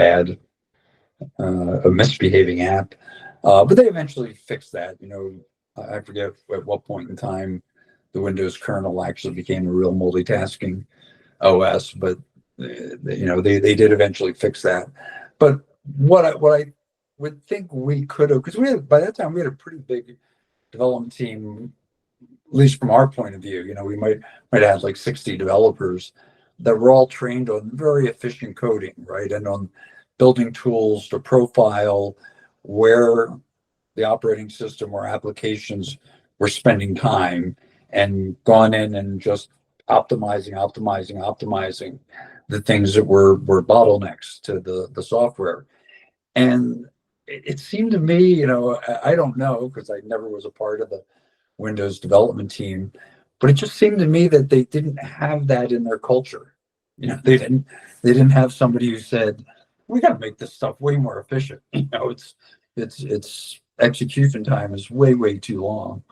misbehaving app. But they eventually fixed that. I forget at what point in time the Windows kernel actually became a real multitasking OS, but they did eventually fix that. But what I would think we could have, because by that time we had a pretty big development team, at least from our point of view. We might have had like 60 developers that were all trained on very efficient coding, right, and on building tools to profile where the operating system or applications were spending time, and gone in and just optimizing the things that were bottlenecks to the software. And it seemed to me, I don't know, because I never was a part of the Windows development team, but it just seemed to me that they didn't have that in their culture. They didn't have somebody who said, we got to make this stuff way more efficient. It's execution time is way too long.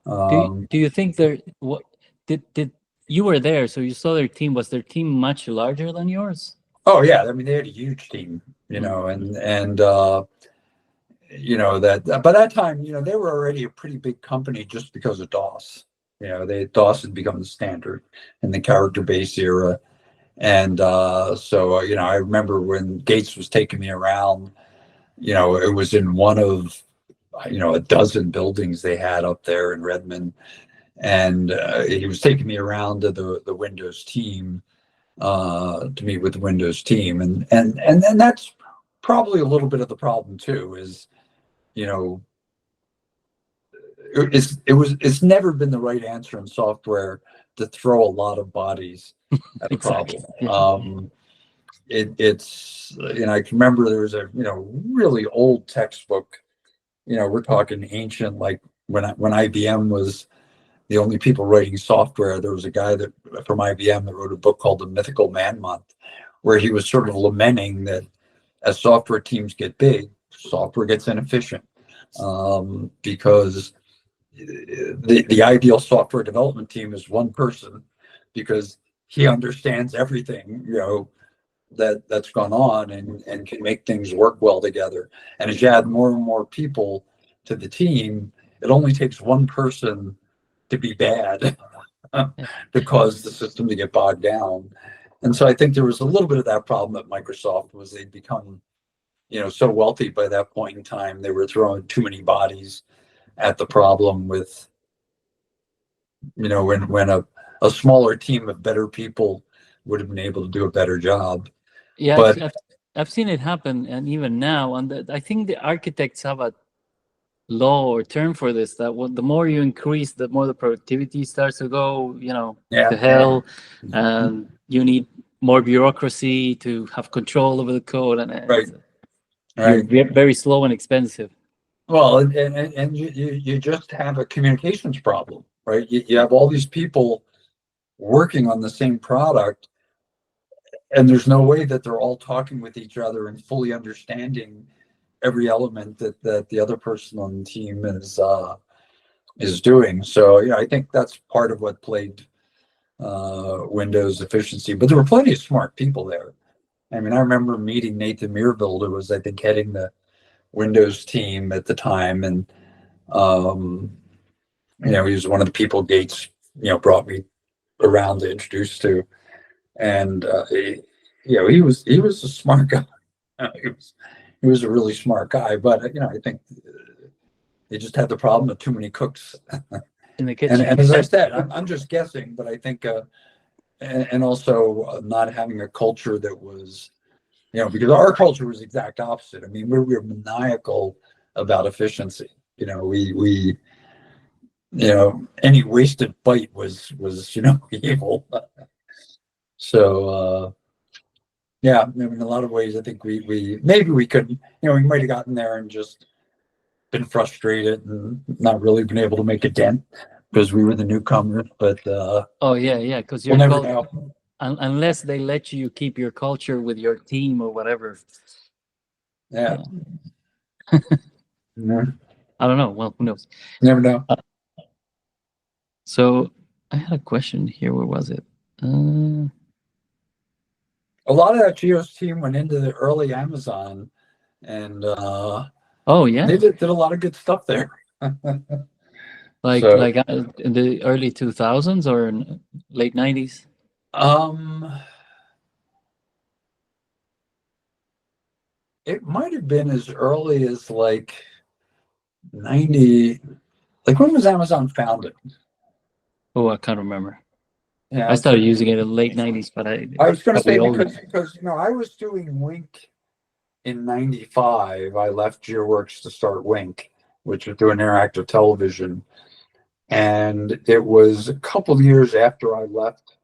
Do you think what did you were there, so you saw their team? Was their team much larger than yours? Oh yeah, I mean they had a huge team, and that by that time, they were already a pretty big company just because of DOS. DOS had become the standard in the character-based era, and so I remember when Gates was taking me around. It was in one of a dozen buildings they had up there in Redmond, and he was taking me around to the Windows team to meet with the Windows team, and then that's probably a little bit of the problem too. Is it's never been the right answer in software to throw a lot of bodies at a problem. It's I can remember there was a really old textbook. We're talking ancient, like when IBM was the only people writing software. There was a guy from IBM that wrote a book called The Mythical Man Month, where he was sort of lamenting that as software teams get big, software gets inefficient, because the ideal software development team is one person, because he understands everything that's gone on, and can make things work well together. And as you add more and more people to the team, it only takes one person to be bad to cause the system to get bogged down. And so I think there was a little bit of that problem at Microsoft. Was they'd become so wealthy by that point in time, they were throwing too many bodies at the problem with when a smaller team of better people would have been able to do a better job. Yeah, but I've seen it happen, and even now, and I think the architects have a law or term for this, that the more you increase, the more the productivity starts to go to hell, and you need more bureaucracy to have control over the code, and you're very slow and expensive. Well, and you just have a communications problem, right? You have all these people working on the same product, and there's no way that they're all talking with each other and fully understanding every element that the other person on the team is doing. So I think that's part of what plagued Windows efficiency. But there were plenty of smart people there. I mean, I remember meeting Nathan Mirabel, who was, I think, heading the Windows team at the time, and he was one of the people Gates brought me around to introduce to, and he was a smart guy. He was a really smart guy, but I think they just had the problem of too many cooks in the kitchen. And as I said, I'm just guessing, but I think and also not having a culture that was because our culture was the exact opposite. I mean, we were maniacal about efficiency. We any wasted bite was evil. So yeah, in a lot of ways, I think we maybe we could we might have gotten there and just been frustrated and not really been able to make a dent because we were the newcomers. But Oh yeah, because we'll you're never called, know. unless they let you keep your culture with your team or whatever. Yeah. I don't know. Well, who knows? Never know. So I had a question here. Where was it? A lot of that GEOS team went into the early Amazon, and Oh yeah, they did a lot of good stuff there. like So, in the early 2000s or in late 90s. It might have been as early as like 90. Like, when was Amazon founded? Oh, I can't remember. Yeah, I started using it in the late 90s, but I was going to say probably older. because I was doing Wink in 95. I left GeoWorks to start Wink, which was doing interactive television. And it was a couple of years after I left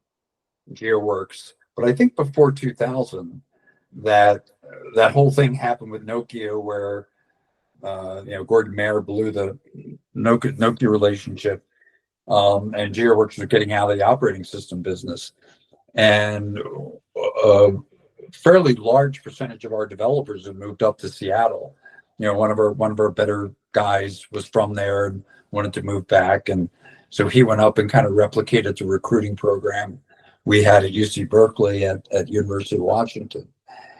GeoWorks, but I think before 2000, that whole thing happened with Nokia, where Gordon Mayer blew the Nokia relationship, and GeoWorks was getting out of the operating system business, and a fairly large percentage of our developers had moved up to Seattle. One of our better guys was from there and wanted to move back, and so he went up and kind of replicated the recruiting program we had at UC Berkeley at University of Washington,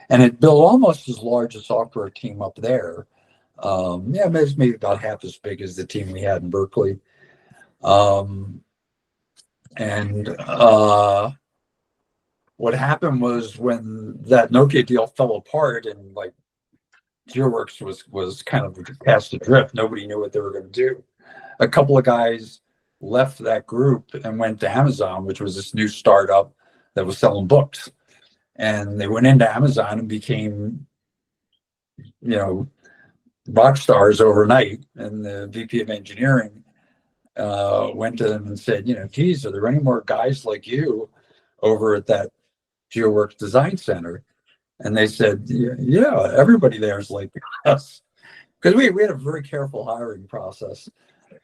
and it built almost as large a software team up there. Maybe about half as big as the team we had in Berkeley. What happened was, when that Nokia deal fell apart and like GeoWorks was kind of cast adrift, nobody knew what they were going to do. A couple of guys left that group and went to Amazon, which was this new startup that was selling books. And they went into Amazon and became, rock stars overnight. And the VP of engineering went to them and said, geez, are there any more guys like you over at that GeoWorks Design Center? And they said, yeah, everybody there is like us. Because we had a very careful hiring process.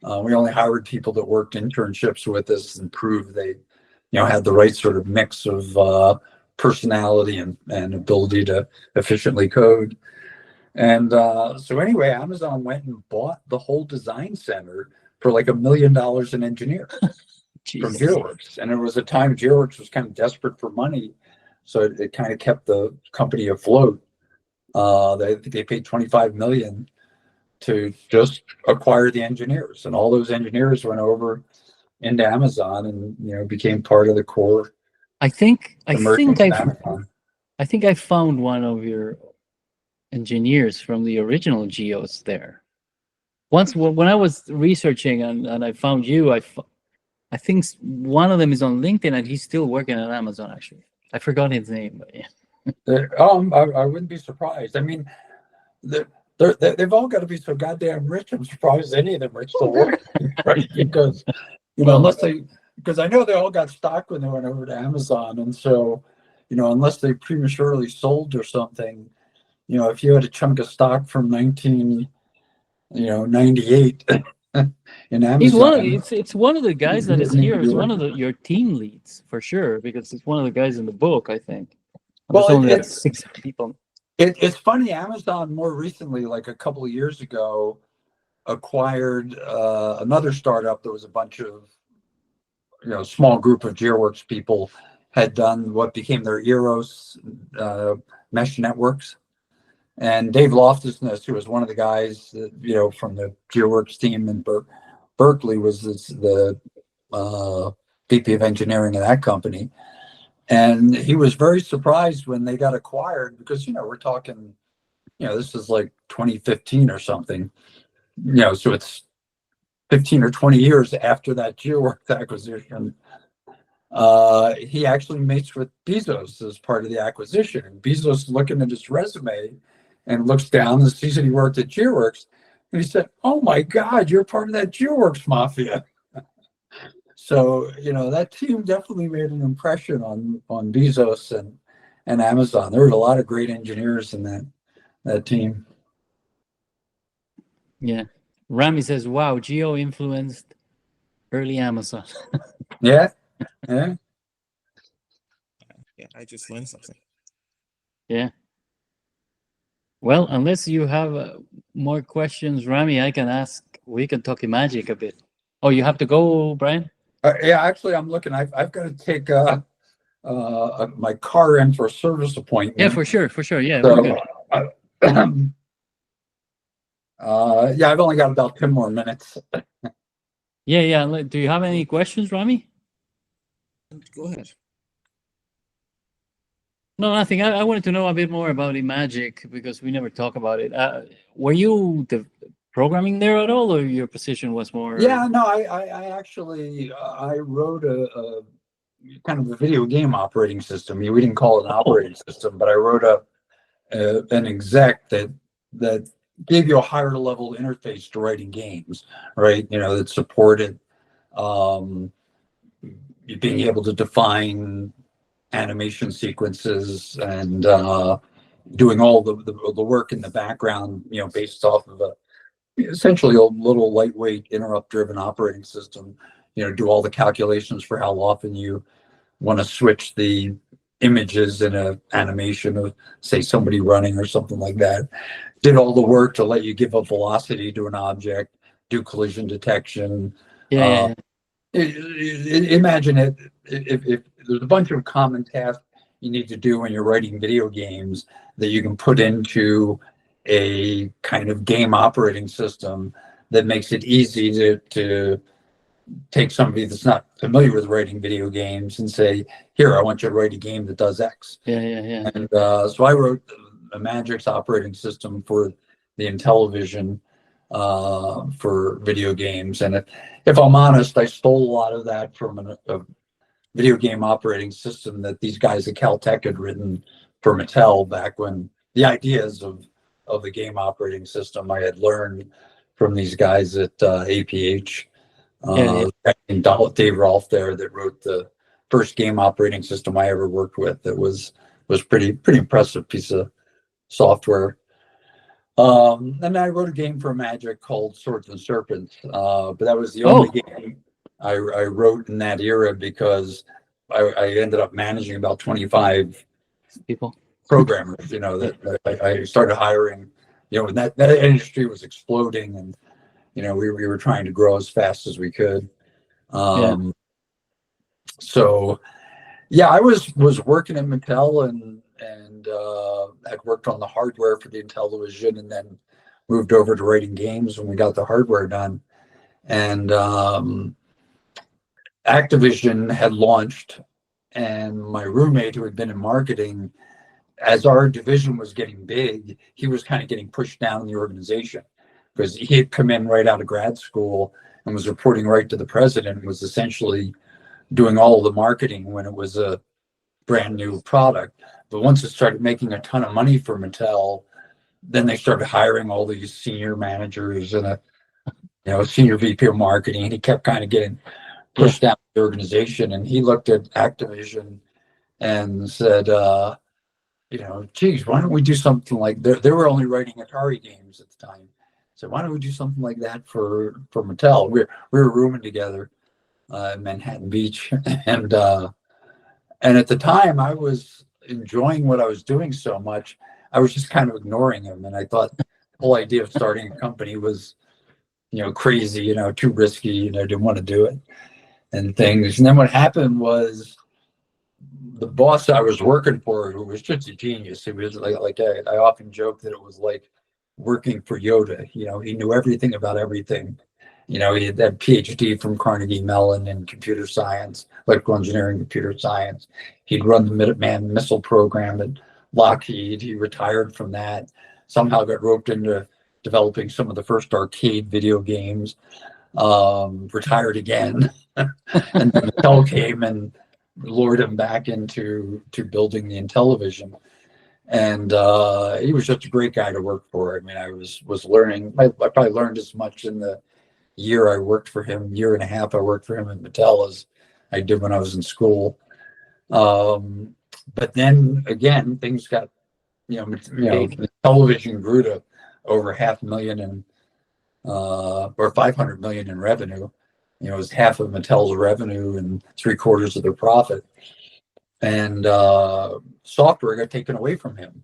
We only hired people that worked internships with us and proved they, had the right sort of mix of personality and ability to efficiently code. And so anyway, Amazon went and bought the whole design center for like $1 million an engineer from GeoWorks. And there was a time GeoWorks was kind of desperate for money, so it kind of kept the company afloat. They paid $25 million to just acquire the engineers, and all those engineers went over into Amazon and became part of the core. I think I found one of your engineers from the original GEOS there. Once when I was researching and I found you, I think one of them is on LinkedIn and he's still working at Amazon. Actually, I forgot his name, but yeah. I wouldn't be surprised. I mean, they've all got to be so goddamn rich. I'm surprised any of them are still working, right? Because because I know they all got stock when they went over to Amazon, and so unless they prematurely sold or something, if you had a chunk of stock from 1998 in Amazon, it's one of the guys that is here. It's one of your team leads for sure, because it's one of the guys in the book, I think. Well, only like 6 people. It's funny. Amazon more recently, like a couple of years ago, acquired another startup. There was a bunch of small group of GeoWorks people had done what became their EROS mesh networks. And Dave Loftusness, who was one of the guys that, from the GeoWorks team in Berkeley, was the VP of engineering of that company. And he was very surprised when they got acquired, because, we're talking, this is like 2015 or something, so it's 15 or 20 years after that GeoWorks acquisition. He actually meets with Bezos as part of the acquisition. And Bezos is looking at his resume and looks down and sees that he worked at GeoWorks. And he said, "Oh my God, you're part of that GeoWorks mafia." So, that team definitely made an impression on Bezos and Amazon. There were a lot of great engineers in that team. Yeah. Rami says, wow, Geo influenced early Amazon. Yeah, yeah. Yeah, I just learned something. Yeah. Well, unless you have more questions, Rami, I can ask. We can talk iMagic a bit. Oh, you have to go, Brian? Yeah, actually, I'm looking. I've got to take my car in for a service appointment. Yeah, for sure. Yeah, So, we're good. yeah, I've only got about 10 more minutes. Yeah. Do you have any questions, Rami? Go ahead. No, nothing. I wanted to know a bit more about iMagic because we never talk about it. Were you programming there at all, or your position was more? Yeah, no, I actually I wrote a kind of a video game operating system. We didn't call it an operating system, but I wrote an exec that gave you a higher level interface to writing games, right? You know, that supported being able to define animation sequences and doing all the work in the background, you know, based off of essentially a little lightweight interrupt driven operating system, you know, do all the calculations for how often you want to switch the images in a animation of, say, somebody running or something like that. Did all the work to let you give a velocity to an object, do collision detection. Yeah. Imagine it if there's a bunch of common tasks you need to do when you're writing video games that you can put into a kind of game operating system that makes it easy to take somebody that's not familiar with writing video games and say, here, I want you to write a game that does X. Yeah. And so I wrote iMagic's operating system for the Intellivision for video games. And if I'm honest, I stole a lot of that from a video game operating system that these guys at Caltech had written for Mattel back when the ideas of the game operating system I had learned from these guys at APH. And Dave Rolfe there that wrote the first game operating system I ever worked with. That was pretty impressive piece of software. And I wrote a game for Magic called Swords and Serpents, but that was the only game I wrote in that era because I ended up managing about 25 people, programmers. You know, that I started hiring. You know, when that industry was exploding, and you know we were trying to grow as fast as we could. So yeah, I was working in Mattel and had worked on the hardware for the Intellivision, and then moved over to writing games when we got the hardware done. And Activision had launched, and my roommate, who had been in marketing, as our division was getting big, he was kind of getting pushed down in the organization because he had come in right out of grad school and was reporting right to the president, was essentially doing all the marketing when it was a brand new product. But once it started making a ton of money for Mattel, then they started hiring all these senior managers and a senior VP of marketing, and he kept kind of getting pushed down the organization. And he looked at Activision and said, geez, why don't we do something like they were only writing Atari games at the time. So why don't we do something like that for Mattel? We were rooming together in Manhattan Beach, and at the time I was enjoying what I was doing so much, I was just kind of ignoring him, and I thought the whole idea of starting a company was, crazy, too risky, didn't want to do it and things. And then what happened was the boss I was working for, who was just a genius, he was like I often joke that it was like working for Yoda. He knew everything about everything. He had that PhD from Carnegie Mellon in computer science, electrical engineering, computer science. He'd run the Minuteman missile program at Lockheed. He retired from that, somehow got roped into developing some of the first arcade video games, retired again. And then Mattel came and lured him back into building the Intellivision. And he was just a great guy to work for. I mean, I was learning. I probably learned as much in the year I worked for him, year and a half I worked for him at Mattel as I did when I was in school. But then again, things got, the television grew to over 500,000 or 500 million in revenue. You know, it was half of Mattel's revenue and 3/4 of their profit. And software got taken away from him.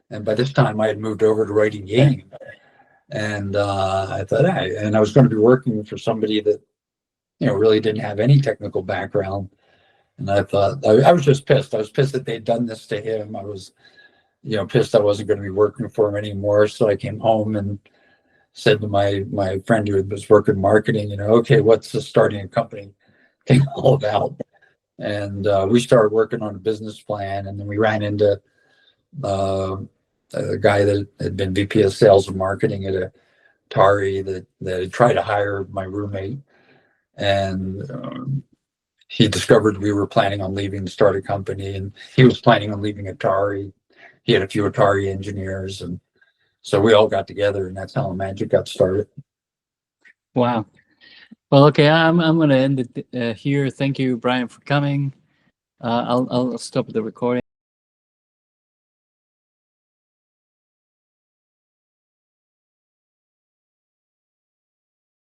And by this time, I had moved over to writing games. And I thought, and I was going to be working for somebody that, you know, really didn't have any technical background. And I thought, I was just pissed. I was pissed that they'd done this to him. I was, you know, pissed I wasn't going to be working for him anymore. So I came home and said to my friend who was working marketing, you know, okay, what's the starting a company thing all about? And we started working on a business plan, and then we ran into a guy that had been VP of sales and marketing at Atari that had tried to hire my roommate, and he discovered we were planning on leaving to start a company, and he was planning on leaving Atari. He had a few Atari engineers, and so we all got together, and that's how iMagic got started. Wow. Well, okay, I'm going to end it here. Thank you, Brian, for coming. I'll stop the recording.